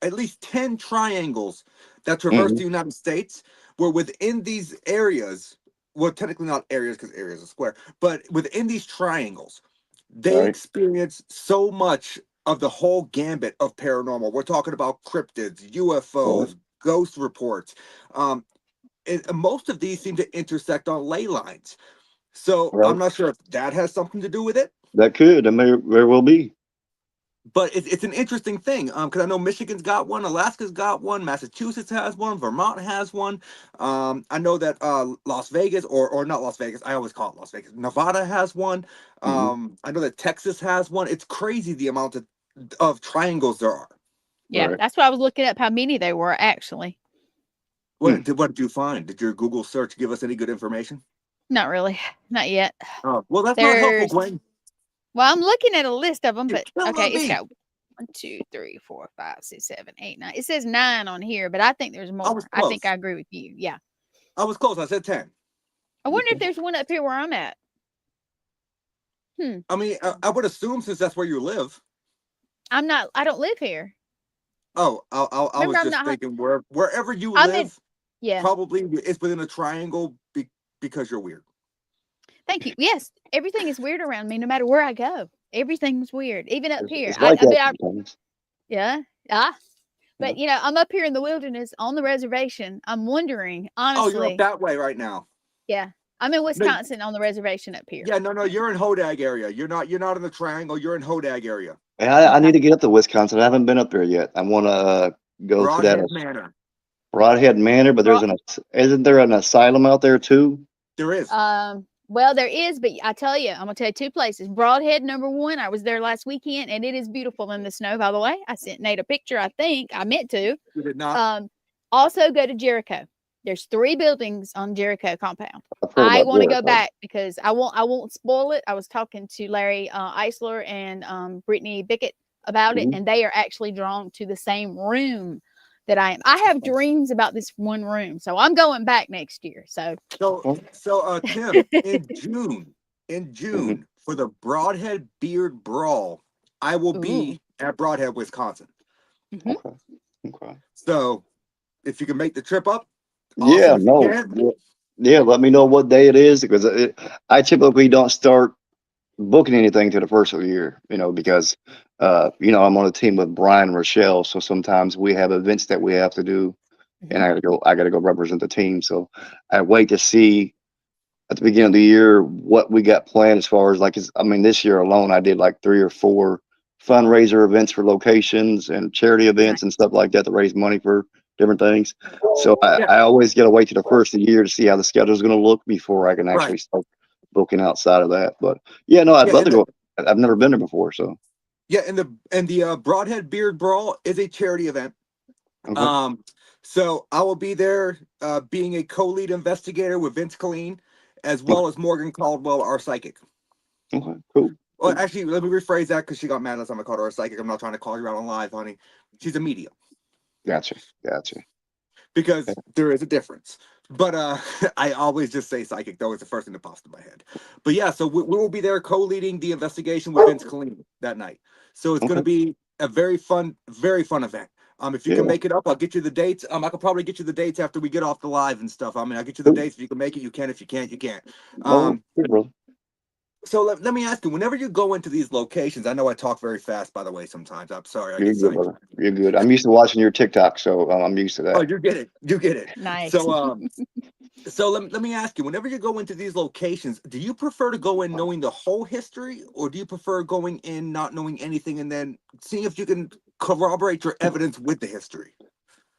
at least 10 triangles that traverse Hmm. the United States, where within these areas, well, technically not areas because areas are square, but within these triangles, All they right. experience so much of the whole gambit of paranormal. We're talking about cryptids, All right. UFOs, ghost reports. Um, and most of these seem to intersect on ley lines. So All right. I'm not sure if that has something to do with it, That could. That may very well be. but it's an interesting thing because I know Michigan's got one, Alaska's got one, Massachusetts has one, Vermont has one. I know that Las Vegas, or not Las Vegas, I always call it Las Vegas, Nevada has one. Hmm. I know that Texas has one. It's crazy the amount of triangles there are. Yeah, Right. that's why I was looking up how many there were actually. Hmm. What did you find? Did your Google search give us any good information? Not really. Not yet. Oh, well, that's not helpful, There's Gwen. well, I'm looking at a list of them, You're but okay, killing it's me. got 1, 2, 3, 4, 5, 6, 7, 8, 9. It says 9 on here, but I think there's I was more. I think close. I agree with you. Yeah. I was close. I said 10. I wonder if Okay. there's one up here where I'm at. Hmm. I mean, I would assume since that's where you live. I don't live here. Oh, I Remember, was I'm just not. thinking wherever you I'm in. live, Yeah. probably it's within a triangle because you're weird. Thank you. Yes, everything is weird around me, no matter where I go. Everything's weird, even up here. It's like I that mean, sometimes. yeah, ah, Yeah. but I'm up here in the wilderness on the reservation. I'm wondering, Oh, you're up honestly. that way right now. Yeah, I'm in No, Wisconsin on the reservation up here. yeah, no, you're in Hodag area. You're not in the triangle. You're in Hodag area. And I Okay. need to get up to Wisconsin. I haven't been up there yet. I want to go to that Broadhead Manor. Broadhead Manor, but Well, isn't there an asylum out there too? There is. well, there is, but I tell you, I'm gonna tell you two places. Broadhead, number one. I was there last weekend, and it is beautiful in the snow. By the way, I sent Nate a picture. I think I meant to. You did not. Also go to Jericho. There's 3 buildings on Jericho compound. I've heard I about want to go Jericho. back because I won't spoil it. I was talking to Larry Eisler and Brittany Bickett about it, Hmm. and they are actually drawn to the same room that I am. I have dreams about this one room, so I'm going back next year. So So Tim, in Hmm. June for the Broadhead Beard Brawl, I will ooh, be at Broadhead, Wisconsin. hmm Okay. Okay. So if you can make the trip up, awesome. Yeah. If you No. can't, Yeah. Yeah. Let me know what day it is because I typically don't start booking anything to the first of the year, because I'm on a team with Brian and Rochelle, so sometimes we have events that we have to do, and hmm I gotta go represent the team. So I wait to see at the beginning of the year what we got planned as far as I mean, this year alone I did like 3 or 4 fundraiser events for locations and charity nice. events and stuff like that to raise money for different things. So I, yeah, I always gotta wait to the first of the year to see how the schedule is gonna look before I can right. actually start booking outside of that. But yeah, no, I'd Yeah, love to go. I've never been there before, so and the Broadhead Beard Brawl is a charity event. okay, Um, so I will be there being a co-lead investigator with Vince Colleen, as okay, well as Morgan Caldwell, our psychic. okay, cool, Well, cool. actually, let me rephrase that because she got mad last time I called her a psychic. I'm not trying to call you out on live, honey. She's a medium Gotcha, gotcha. because Yeah, there is a difference. But I always just say psychic, though. It's the first thing that pops to my head. But yeah, so we will be there co-leading the investigation with Vince Colleen that night. So it's going to okay, be a very fun event. If you can yeah, make it up, I'll get you the dates. I could probably get you the dates after we get off the live and stuff. I mean, I'll get you the cool. dates. If you can make it, you can. If you can't, you can't. Oh, Um, good, brother. so let me ask you, whenever you go into these locations, I know I talk very fast, by the way, sometimes. I'm sorry, I You're get good, sidetracked. brother. You're good. I'm used to watching your TikTok, so I'm used to Oh, that. you get it. You get it. Nice. So let me ask you, whenever you go into these locations, do you prefer to go in knowing the whole history, or do you prefer going in not knowing anything and then seeing if you can corroborate your evidence with the history?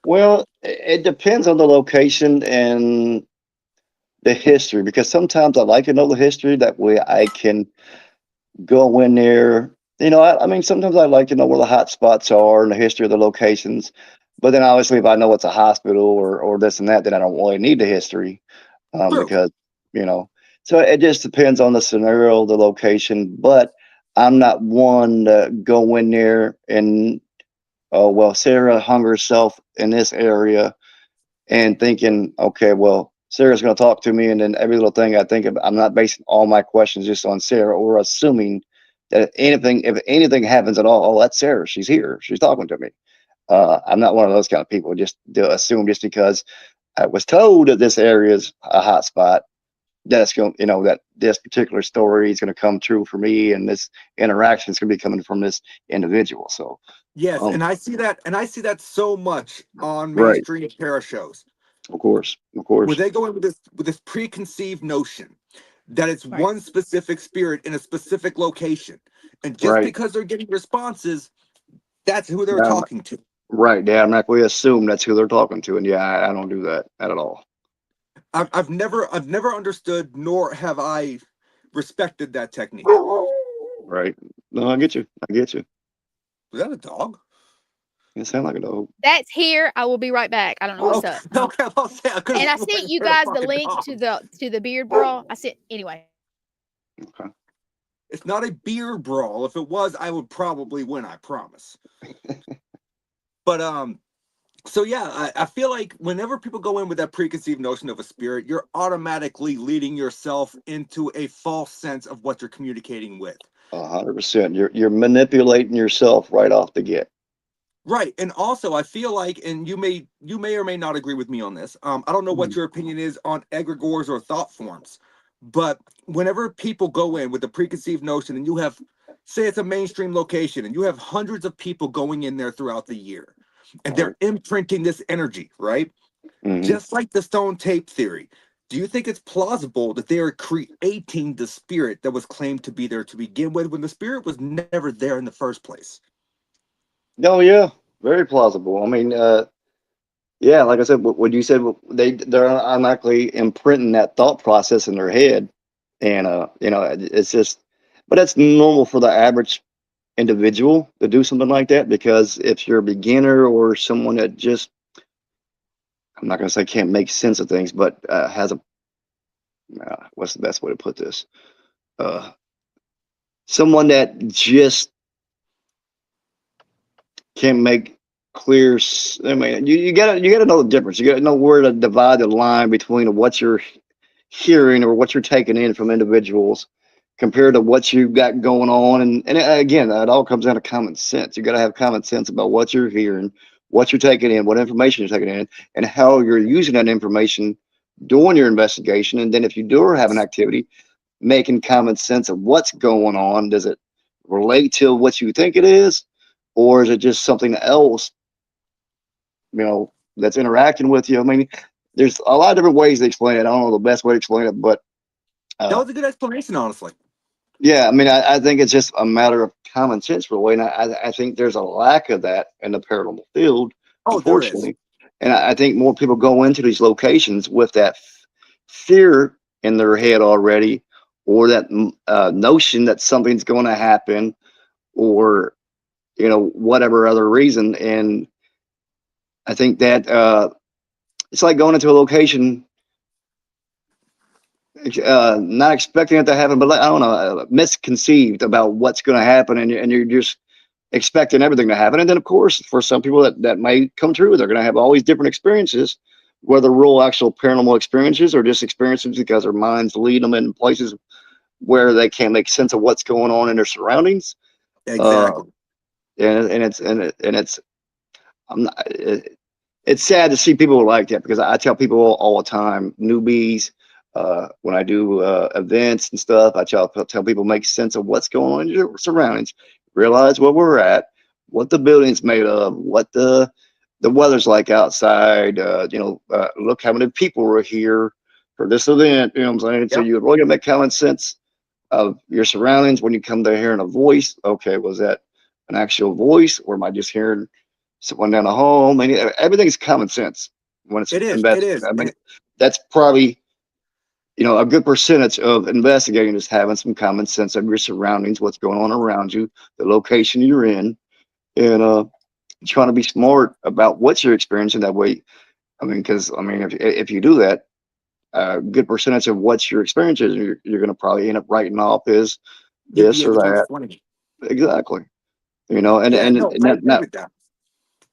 Well, it depends on the location and the history because sometimes I like to know the history. That way I can go in there. I mean, sometimes I like to know where the hot spots are and the history of the locations. But then obviously, if I know it's a hospital or this and that, then I don't really need the history, True. because you know. So it just depends on the scenario, the location. But I'm not one to go in there and, oh well, Sarah hung herself in this area, and thinking, okay, well, Sarah's going to talk to me, and then every little thing I think of, I'm not basing all my questions just on Sarah, or assuming that if anything happens at all, oh, that's Sarah. She's here. She's talking to me. I'm not one of those kind of people. Just to assume just because I was told that this area is a hot spot, that's going, that this particular story is going to come true for me, and this interaction is going to be coming from this individual. So, Yes, and I see that so much on right, mainstream para shows, of where course, they go in with this preconceived notion that it's Right. one specific spirit in a specific location, and just right. because they're getting responses, that's who they're Yeah, talking to. right. Yeah, I'm not going to assume that's who they're talking to, and yeah, I don't do that at all. I've never understood, nor have I respected that technique. Right. No, I get you. I get you. Was that a dog? It sound like a dog. That's here. I will be right back. I don't know what's Okay, up. okay, I'll say I could And I have sent you guys the link to the beard brawl. I sent anyway. Okay. It's not a beer brawl. If it was, I would probably win, I promise. But so yeah, I feel like whenever people go in with that preconceived notion of a spirit, you're automatically leading yourself into a false sense of what you're communicating with. 100%. You're manipulating yourself right off the get. Right. And also I feel like, and you may or may not agree with me on this. I don't know what Mhm. your opinion is on egregores or thought forms, but whenever people go in with a preconceived notion, and you have, say it's a mainstream location, and you have hundreds of people going in there throughout the year, and Right. they're imprinting this energy, right? Hmm. Just like the stone tape theory. Do you think it's plausible that they are creating the spirit that was claimed to be there to begin with, when the spirit was never there in the first place? Oh yeah, very plausible. I mean, yeah, like I said, what you said, they're automatically imprinting that thought process in their head, and it's just, but that's normal for the average individual to do something like that, because if you're a beginner or someone that just, I'm not going to say can't make sense of things, but has a, what's the best way to put this? Uh, Someone that just can't make clear. I mean, you gotta know the difference. You gotta know where to divide the line between what you're hearing or what you're taking in from individuals compared to what you've got going on. And again, it all comes down to common sense. You got to have common sense about what you're hearing, what you're taking in, what information you're taking in, and how you're using that information during your investigation. And then if you do have an activity, making common sense of what's going on. Does it relate to what you think it is, or is it just something else, that's interacting with you? I mean, there's a lot of different ways to explain it. I don't know the best way to explain it, but That uh, was a good explanation, honestly. yeah, I mean, I think it's just a matter of common sense, really. And I think there's a lack of that in the paranormal field, Oh, there is. unfortunately. And I think more people go into these locations with that fear in their head already, or that notion that something's going to happen, or whatever other reason. And I think that it's like going into a location, not expecting it to happen, but like, I don't know, misconceived about what's going to happen, and you're just expecting everything to happen. And then, of course, for some people that may come true, they're going to have all these different experiences, whether real, actual paranormal experiences or just experiences because their minds lead them in places where they can't make sense of what's going on in their surroundings. Uh, Exactly. and it's I'm not, it's sad to see people like that, because I tell people all the time, newbies, when I do events and stuff, I tell people make sense of what's going on in your surroundings, realize where we're at, what the building's made of, what the weather's like outside. Look how many people were here for this event. You know what I'm saying? So Yep. you're really gonna make common sense of your surroundings when you come to hearing a voice. Okay, was that an actual voice, or am I just hearing someone down the hall? I mean, everything's common sense when it's It is. It investigating. is. I mean, And that's probably a good percentage of investigating is having some common sense of your surroundings, what's going on around you, the location you're in, and trying to be smart about what you're experiencing. That way, I mean, because I mean, if you do that, a good percentage of what you're experiencing, you're going to probably end up writing off as You'd be this or able to that. explain it. Exactly. You know, Yeah, no, and I that, agree with that.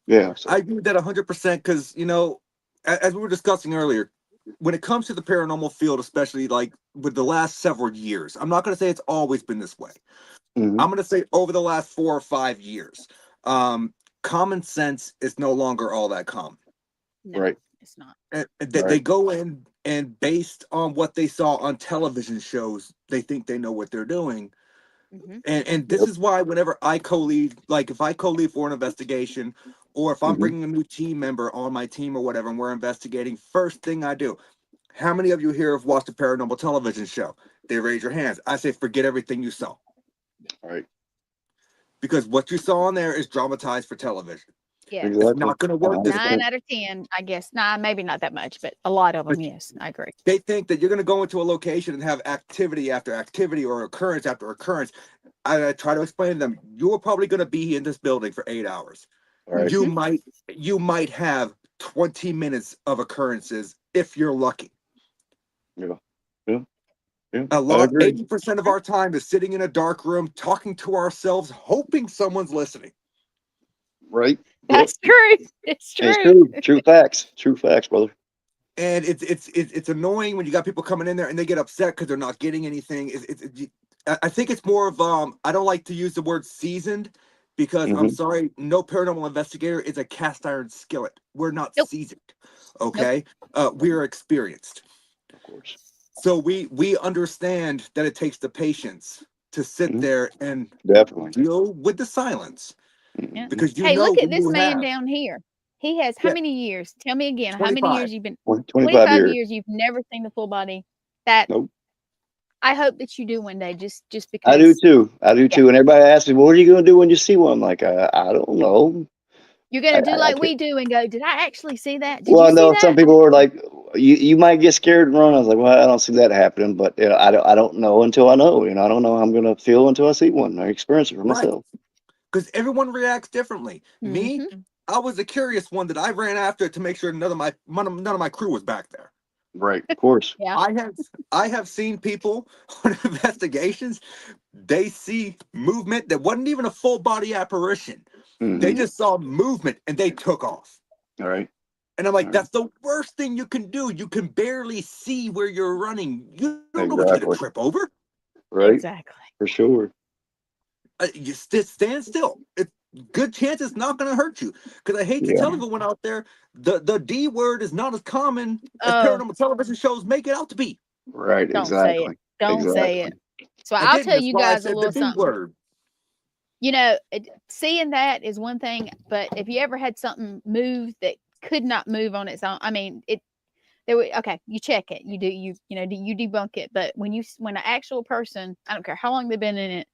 yeah. I So, agree with that 100% because, you know, as we were discussing earlier, when it comes to the paranormal field, especially like with the last several years, I'm not going to say it's always been this way. mhm, I'm going to say over the last 4 or 5 years, um, common sense is no longer all that common. No, right, it's not. And they right, go in and based on what they saw on television shows, they think they know what they're doing. Hmm. And this yep, is why whenever I co-lead, like if I co-lead for an investigation, or if I'm mhm, bringing a new team member on my team or whatever, and we're investigating, first thing I do, how many of you here have watched a paranormal television show? They raise your hands. I say, forget everything you saw, right, because what you saw on there is dramatized for television. Yeah. It's exactly, not going to work this way. 100%. 9 out of 10, I guess. Nah, maybe not that much, but a lot of them, But yes, I agree. they think that you're going to go into a location and have activity after activity or occurrence after occurrence. I try to explain to them, you're probably going to be in this building for 8 hours. All right, You Hmm. might you might have 20 minutes of occurrences if you're lucky. yeah, yeah, yeah. A I lot, agree. 80% of our time is sitting in a dark room talking to ourselves, hoping someone's listening. Right, yep. That's true. It's It's true. true, true facts, brother. And it's annoying when you got people coming in there and they get upset because they're not getting anything. I think it's more of I don't like to use the word seasoned, because I'm Hmm. sorry, no paranormal investigator is a cast iron skillet. We're not Nope. seasoned, Nope. okay? We are experienced. Of course. So we understand that it takes the patience to sit Hmm. there and Definitely. deal with the silence, Yeah. Hmm. because you Hey, know look at when this you man have, down here. He has how yeah, many years? Tell me again. How many 25. years you've been? 25 25 years. years. You've never seen the full body. That Nope. I hope that you do one day. Just I do because. too. I do Yeah, too. And everybody asks me, "What are you going to do when you see one?" I'm like, I don't know. you're gonna do I like can't. we do and go. Did I actually see that? Did you Well, see no. Some that? people are like, you might get scared and run." I was like, "Well, I don't see that happening." But you know, I don't know until I know. You know, I don't know how I'm going to feel until I see one. I experience it for Right, myself. because everyone reacts differently. Me, Mm-hmm. I was the curious one that I ran after to make sure none of my crew was back there. Right. Of course. Yeah. I have seen people on investigations. They see movement that wasn't even a full body apparition. They Hmm. just saw movement and they took off. All right. And I'm All like, right. that's the worst thing you can do. You can barely see where you're running. You don't know what you're gonna Exactly. trip over. Right. Exactly. For sure. You stand still. It's good chance it's not going to hurt you. Because I hate to Yeah. tell Yeah. everyone out there, the D word is not as common as Oh, paranormal television shows make it out to be. Right. don't say it. Exactly. Don't say Exactly. it. So I I'll didn't. tell That's you why I guys a said the little D something. word. Seeing that is one thing, but if you ever had something move that could not move on its own, I mean, okay, you check it, you debunk it, but when an actual person, I don't care how long they've been in it,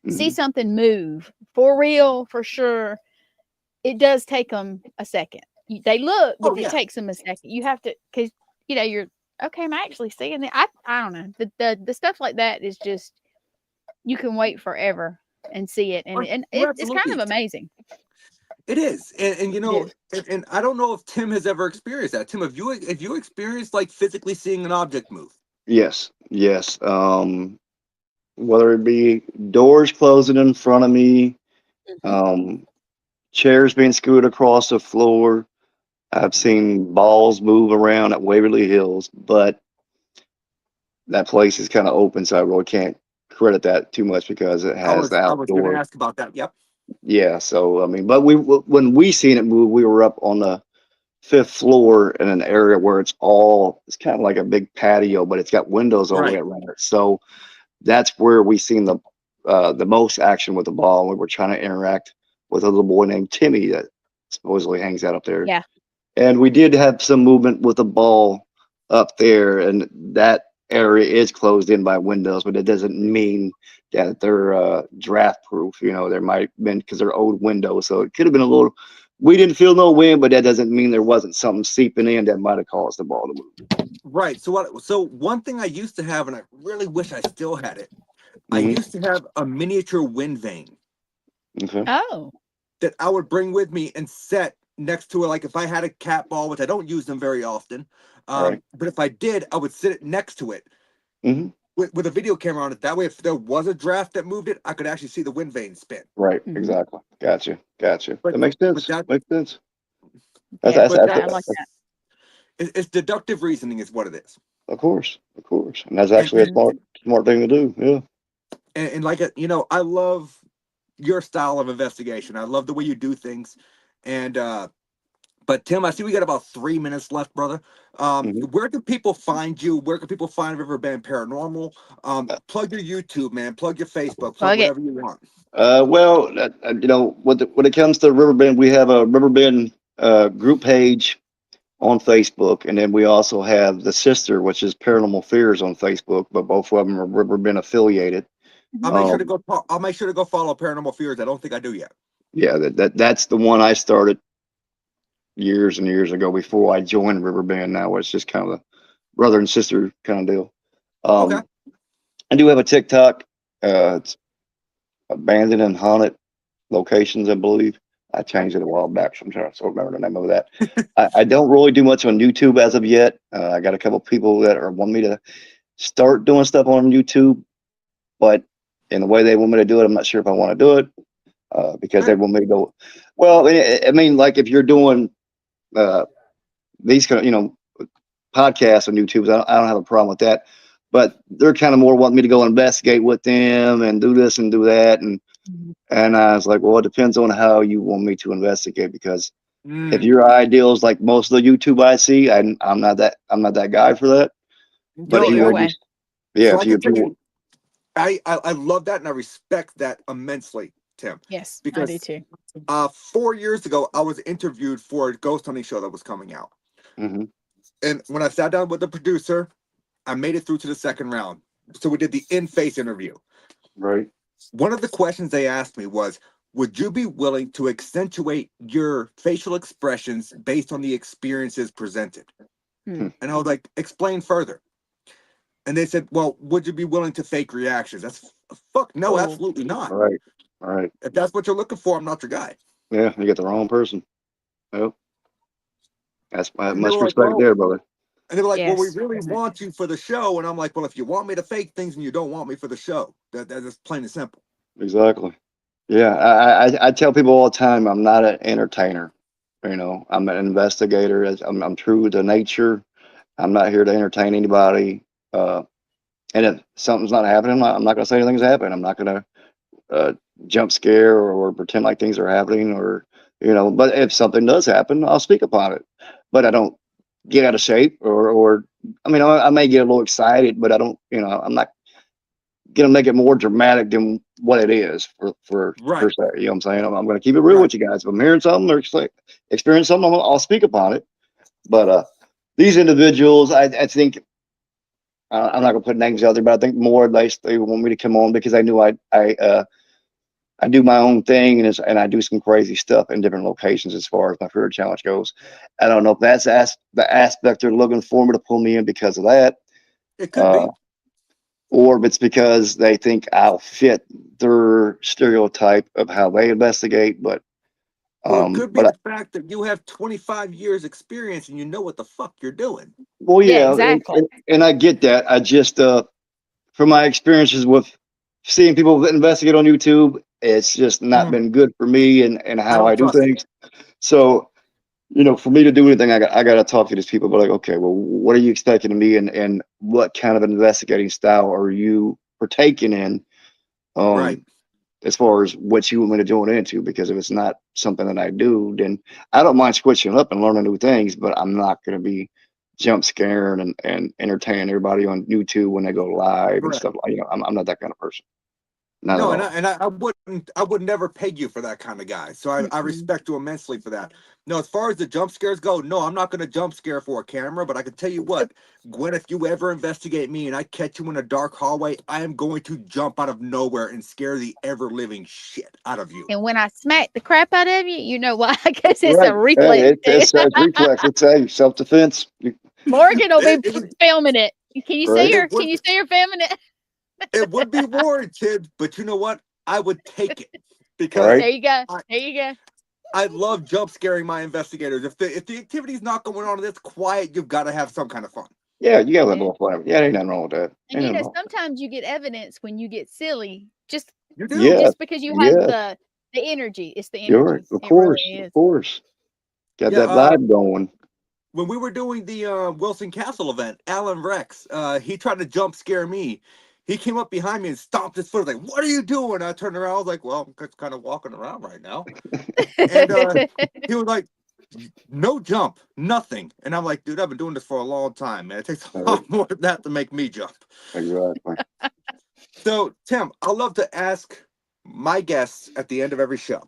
see Hmm. something move for real, for sure, it does take them a second. They look, Oh but it yeah. takes them a second. You have to, because you're okay. Am I actually seeing it? I don't know. The stuff like that is just you can wait forever and see it, and Oh, and you're it's kind of absolutely. amazing. It is, and It is. and I don't know if Tim has ever experienced that. Tim, have you experienced like physically seeing an object move? Yes. Yes. Whether it be doors closing in front of me, Mhm. um, chairs being scooted across the floor. I've seen balls move around at Waverly Hills, but that place is kind of open, so I really can't credit that too much because it has the I was going to outdoor. ask about that. Yep. Yeah, so I mean, but when we seen it move, we were up on the fifth floor in an area where it's kind of like a big patio, but it's got windows all the way Right. around it. So that's where we seen the most action with the ball. We were trying to interact with a little boy named Timmy that supposedly hangs out up there. Yeah. And we did have some movement with the ball up there, and that area is closed in by windows, but it doesn't mean that they're draft proof. You know, there might have been because they're old windows, so it could have been a little. We didn't feel no wind, but that doesn't mean there wasn't something seeping in that might have caused the ball to move. Right. So one thing I used to have, and I really wish I still had it. I Hmm. used to have a miniature wind vane. Okay. Oh. that I would bring with me and set next to it. Like if I had a cat ball, which I don't use them very often, Right. but if I did, I would sit it next to it Hmm. with a video camera on it. That way, if there was a draft that moved it, I could actually see the wind vane spin. Right. Mhm. Exactly. Gotcha. That But makes but sense. that Makes sense. Yeah, but I like that's that. it's deductive reasoning is what it is. Of course. And that's And actually a and smart thing to do. Yeah. and like you know, I love your style of investigation. I love the way you do things. And but Tim, I see we got about 3 minutes left, brother. Hmm. Where can people find you? Where can people find Riverbend Paranormal? Plug your YouTube, man. Plug your Facebook. Plug Plug it. whatever you want. Well, you know, when it comes to Riverbend, we have a Riverbend group page on Facebook, and then we also have the sister, which is Paranormal Fears on Facebook, but both of them are Riverbend affiliated. Mhm. I'll make sure to go follow Paranormal Fears. I don't think I do yet. Yeah, that's the one I started years and years ago before I joined Riverbend. Now it's just kind of a brother and sister kind of deal. Okay. I do have a TikTok. It's abandoned and haunted locations, I believe. I changed it a while back, so I'm trying to sort of remember the name of that. I don't really do much on YouTube as of yet. I got a couple people that want me to start doing stuff on YouTube, but in the way they want me to do it, I'm not sure if I want to do it because they want me to go. Well, I mean, like if you're doing these kind of, podcasts on YouTube, I don't have a problem with that. But they're kind of more wanting me to go investigate with them and do this and do that, Mhm. and I was like, well, it depends on how you want me to investigate because if Mm. your ideal is like most of the YouTube I see, I'm not that guy for that. But No, if you Your want way. just yeah, so if I you can if you tell want, you, I love that and I respect that immensely, Tim, Yes, I do because too. 4 years ago I was interviewed for a ghost hunting show that was coming out, hmm and when I sat down with the producer, I made it through to the second round. So we did the in-face interview. right, One of the questions they asked me was, would you be willing to accentuate your facial expressions based on the experiences presented? Hmm. And I was like, explain further. And they said, well, would you be willing to fake reactions? That's fuck no, Oh, absolutely not. right, right, If that's what you're looking for, I'm not your guy. yeah, you get the wrong person. Yep, that's And they much were like, respect well, there, brother. and they were like, well, we yes. really Respect. want you for the show. And I'm like, well, if you want me to fake things and you don't want me for the show, that's plain and simple. Exactly. Yeah, I tell people all the time, I'm not an entertainer. I'm an investigator. I'm true to nature. I'm not here to entertain anybody. Uh, and if something's not happening, I'm not going to say anything's happening. I'm not going to uh, jump scare or pretend like things are happening but if something does happen, I'll speak upon it. But I don't get out of shape or I mean, I may get a little excited, but I don't, I'm not going to make it more dramatic than what it is for per Right, se. You know what I'm saying? I'm going to keep it real right. with you guys. If I'm hearing something or experience something, I'll speak upon it. But these individuals, I think I'm not gonna put names out there, but I think more or less they want me to come on because I knew I do my own thing and I do some crazy stuff in different locations as far as my career challenge goes. I don't know if that's the aspect they're looking for me to pull me in because of that, It could uh, be. or if it's because they think I'll fit their stereotype of how they investigate. But Or it could be but the fact that you have 25 years experience and you know what the fuck you're doing. well, Yeah, yeah, exactly. and I get that. I just from my experiences with seeing people investigate on YouTube, it's just not Mm, been good for me and I how don't I do trust it. things. So, for me to do anything, I got to talk to these people. But like, okay, well, what are you expecting of me, and what kind of investigating style are you partaking in? Right. Um, as far as what you want me to join into, because if it's not something that I do, then I don't mind switching up and learning new things, but I'm not going to be jump scaring and entertaining everybody on YouTube when they go live and Correct. stuff like. I'm not that kind of person, not at No, all. I would never peg you for that kind of guy. So I Mm-mm. respect you immensely for that. No, as far as the jump scares go, no, I'm not gonna jump scare for a camera, but I can tell you what, Gwen, if you ever investigate me and I catch you in a dark hallway, I am going to jump out of nowhere and scare the ever living shit out of you. And when I smack the crap out of you, you know why? Because it's Right? a reflex too. It's reflex. It's a self defense. Morgan will be It, filming it. Can you see Right? her? it Can would you see her filming it? it would be warranted, but you know what? I would take it. because Right. There you go. I, There you go. I love jump scaring my investigators. If the activity's not going on and it's quiet, you've got to have some kind of fun. Yeah, you got a Yeah. little fun. Yeah, ain't nothing wrong with that. And Ain't you nothing know, wrong with that. sometimes you get evidence when you get silly, You do. Yeah, just because you have yeah, the energy. It's the you're right. energy. It really is. Of course. Got Yeah. that vibe going. When we were doing the Wilson Castle event, Alan Rex, he tried to jump scare me. He came up behind me and stomped his foot. Like, what are you doing? I turned around. I was like, well, I'm just kind of walking around right now. And he was like, no jump, nothing. And I'm like, dude, I've been doing this for a long time, man. It takes a lot more than that to make me jump. Exactly. So, Tim, I love to ask my guests at the end of every show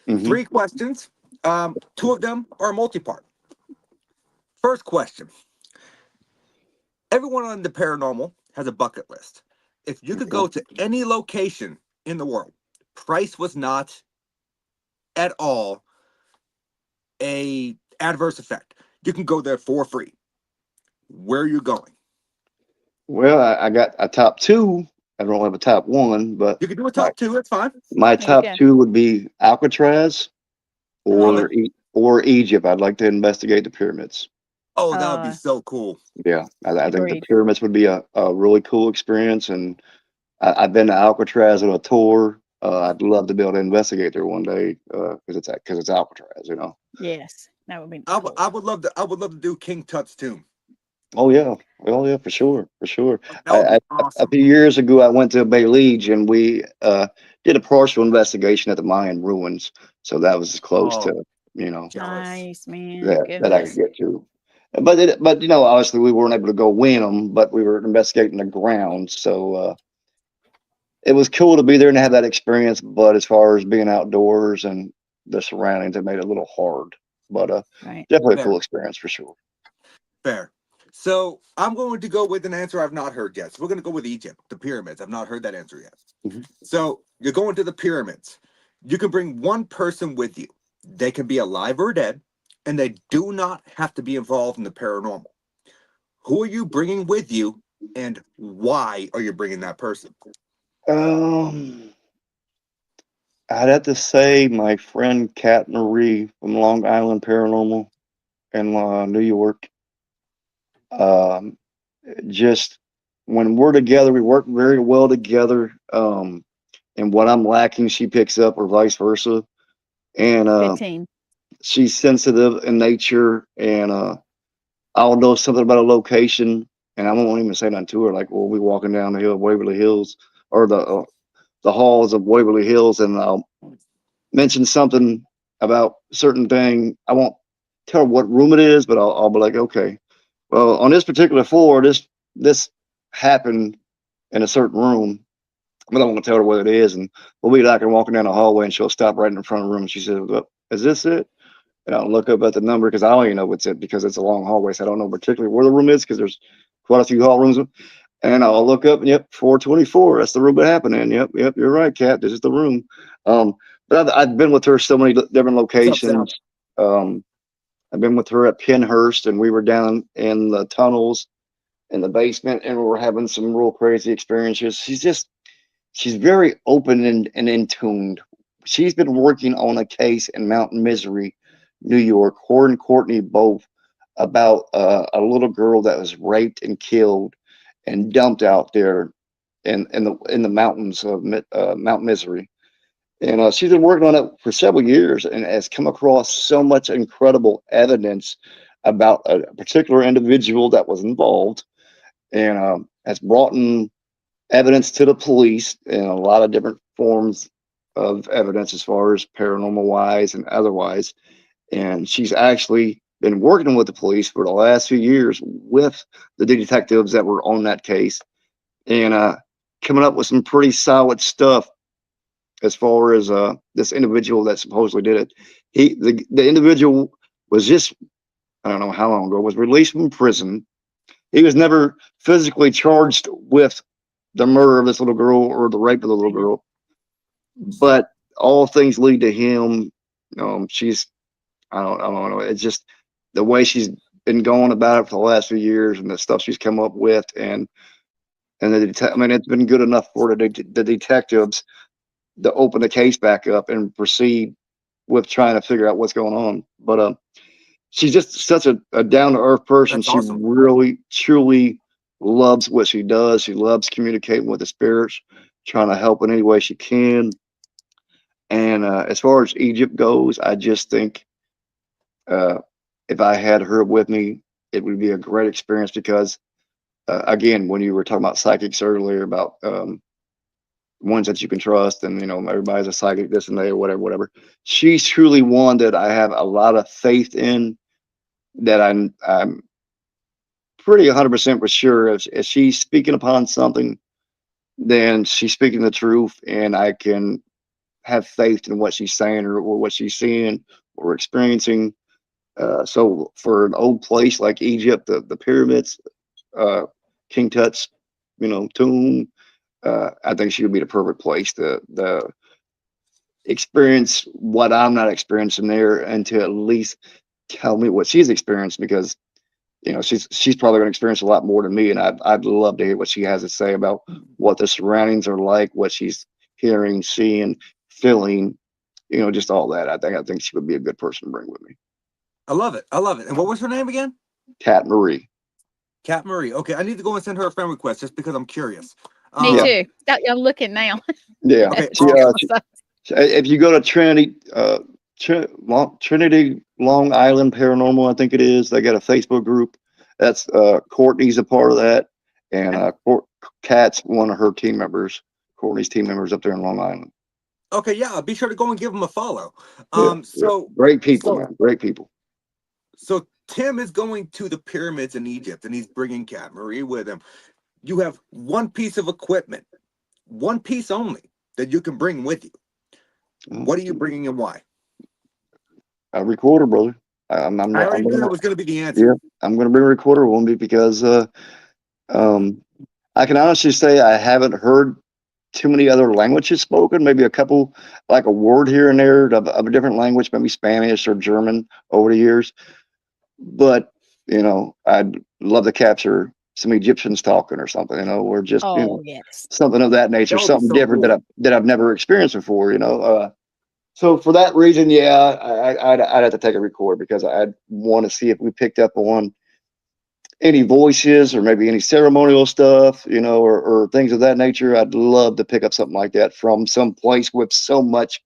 Hmm. 3 questions. 2 of them are multi-part. First question. Everyone on the paranormal has a bucket list. If you could go to any location in the world, price was not at all a adverse effect. You can go there for free. Where are you going? Well, I got a top 2. I don't have a top 1, but You can do a my top 2. That's fine. my There you top go. 2 would be Alcatraz Love it. or Egypt. I'd like to investigate the pyramids. Oh, that would be so cool. Yeah, I think the Agreed. pyramids would be a really cool experience, and I've been to Alcatraz on a tour. I'd love to be able to investigate there one day because it's Alcatraz, you know. Yes, that would be I cool. would love to. I would love to do King Tut's tomb. Oh yeah, for sure, for sure. That would be A awesome. few years ago, I went to Bay Liege and we did a partial investigation at the Mayan ruins, so that was as close Oh, to you know jealous. Nice, man. that I could Goodness. get to. But you know, obviously we weren't able to go win them, but we were investigating the ground, so it was cool to be there and have that experience. But as far as being outdoors and the surroundings, it made it a little hard. But Right. definitely a Fair. cool experience for sure. Fair. So I'm going to go with an answer I've not heard yet. So we're going to go with Egypt, the pyramids. I've not heard that answer yet. Mhm. So you're going to the pyramids. You can bring one person with you. They can be alive or dead, and they do not have to be involved in the paranormal. Who are you bringing with you, and why are you bringing that person? Um, I'd have to say my friend Kat Marie from Long Island Paranormal in New York. Um, just when we're together, we work very well together. And what I'm lacking, she picks up, or vice versa. And Good team. she's sensitive in nature, and I'll know something about a location, and I won't even say nothing to her. Like we'll be walking down the hill of Waverly Hills, or the halls of Waverly Hills, and I'll mention something about certain thing. I won't tell her what room it is, but I'll be like, okay, well, on this particular floor, this happened in a certain room, but I won't tell her what it is. And we'll be like walking down the hallway, and she'll stop right in the front of the room. And she says, well, "Is this it?" And I'll look up at the number because I don't even know what's it because it's a long hallway, so I don't know particularly where the room is because there's quite a few hall rooms. And I'll look up, and yep, 424. That's the room it happened in. Yep, you're right, Kat. This is the room. But I've been with her so many different What's up, Sal? locations. I've been with her at Pinhurst, and we were down in the tunnels in the basement, and we were having some real crazy experiences. She's very open and in tuned. She's been working on a case in Mountain Misery, New York. Her and Courtney both about a little girl that was raped and killed and dumped out there in the mountains of Mount Misery. And she's been working on it for several years and has come across so much incredible evidence about a particular individual that was involved, and has brought in evidence to the police in a lot of different forms of evidence as far as paranormal wise and otherwise. And she's actually been working with the police for the last few years with the detectives that were on that case, and coming up with some pretty solid stuff as far as this individual that supposedly did it. The individual was just, I don't know how long ago, was released from prison. He was never physically charged with the murder of this little girl or the rape of the little girl, but all things lead to him. She's, I don't know. It's just the way she's been going about it for the last few years and the stuff she's come up with, and I mean, it's been good enough for the detectives to open the case back up and proceed with trying to figure out what's going on. But she's just such a down to earth person. That's She awesome. really, truly loves what she does. She loves communicating with the spirits, trying to help in any way she can. And as far as Egypt goes, I just think uh, if I had her with me, it would be a great experience because, again, when you were talking about psychics earlier, about ones that you can trust, and everybody's a psychic, this and that, or whatever. She's truly one that I have a lot of faith in. That I'm pretty 100% for sure if she's speaking upon something, then she's speaking the truth, and I can have faith in what she's saying or what she's seeing or experiencing. So for an old place like Egypt, the pyramids, King Tut's, tomb, I think she would be the perfect place to experience what I'm not experiencing there, and to at least tell me what she's experienced, because she's probably going to experience a lot more than me, and I'd love to hear what she has to say about what the surroundings are like, what she's hearing, seeing, feeling, just all that. I think she would be a good person to bring with me. I love it. I love it. And what was her name again? Cat Marie. Cat Marie. Okay, I need to go and send her a friend request just because I'm curious. Me too. I'm looking now. Yeah. Okay. If you go to Trinity Long Island Paranormal, I think it is, they got a Facebook group. That's Courtney's a part of that, and Kat's one of her team members. Courtney's team members up there in Long Island. Okay, yeah, be sure to go and give them a follow. So great people, man. Great people. So Tim is going to the pyramids in Egypt, and he's bringing Cat Marie with him. You have one piece of equipment, one piece only, that you can bring with you. What are you bringing and why? A recorder, brother. I already knew that was going to be the answer. Yeah, I'm going to bring a recorder with me because I can honestly say I haven't heard too many other languages spoken. Maybe a couple, like a word here and there of a different language, maybe Spanish or German over the years. But I'd love to capture some Egyptians talking or something, or just something of that nature, something different cool. that I've never experienced before. So for that reason, I'd have to take a record, because I'd want to see if we picked up on any voices or maybe any ceremonial stuff, or things of that nature. I'd love to pick up something like that from some place with so much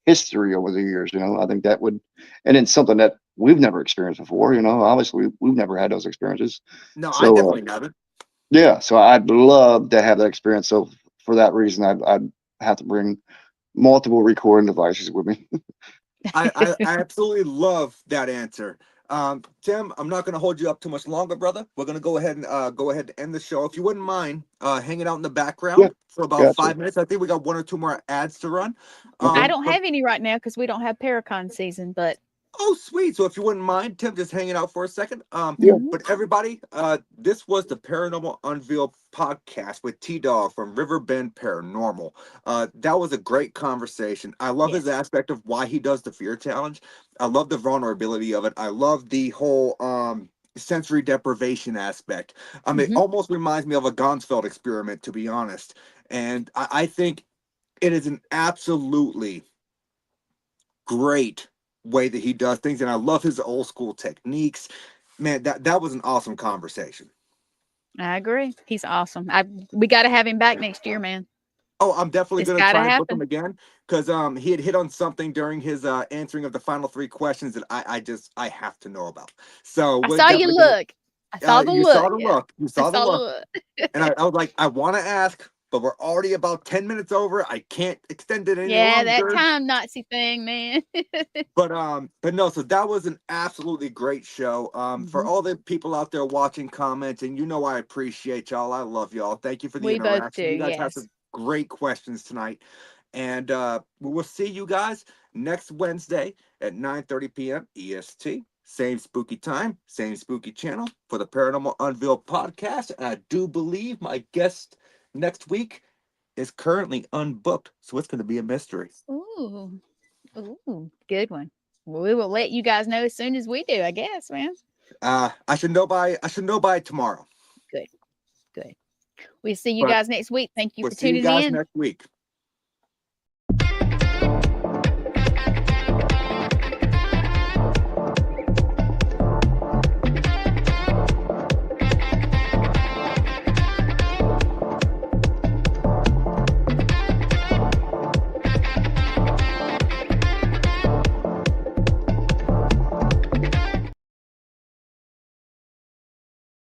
history over the years. I think that would, and then something that we've never experienced before. Obviously we've never had those experiences. No, so, I definitely haven't. Yeah, so I'd love to have that experience. So for that reason, I'd have to bring multiple recording devices with me. I absolutely love that answer. Tim, I'm not going to hold you up too much longer, brother. We're going to go ahead and end the show. If you wouldn't mind hanging out in the background for about 5 minutes. I think we got 1 or 2 more ads to run. I don't have any right now because we don't have Paracon season, but oh, sweet. So if you wouldn't mind, Tim, just hanging out for a second. But everybody, this was the Paranormal Unveiled podcast with T-Dawg from Riverbend Paranormal. That was a great conversation. I love his aspect of why he does the fear challenge. I love the vulnerability of it. I love the whole sensory deprivation aspect. It almost reminds me of a Gonsfeld experiment, to be honest. And I think it is an absolutely great way that he does things, and I love his old school techniques. Man, that was an awesome conversation. I agree. He's awesome. We got to have him back next year, man. Oh, I'm definitely going to try and book him again, because he had hit on something during his answering of the final 3 questions that I have to know about. So I saw you look. I saw the look. You saw the look. And I was like, I want to ask, but we're already about 10 minutes over. I can't extend it any longer. Yeah, that time Nazi thing, man. But no, so that was an absolutely great show. For all the people out there watching, commenting, I appreciate y'all. I love y'all. Thank you for the interaction. Both do, you guys have some great questions tonight. And we will see you guys next Wednesday at 9:30 p.m. EST. Same spooky time, same spooky channel for the Paranormal Unveiled podcast. And I do believe my guest next week is currently unbooked, so it's going to be a mystery. Ooh, good one. Well, we will let you guys know as soon as we do, I guess, man. I should know by tomorrow. Good. We'll see you guys next week. Thank you for tuning in. See you guys next week.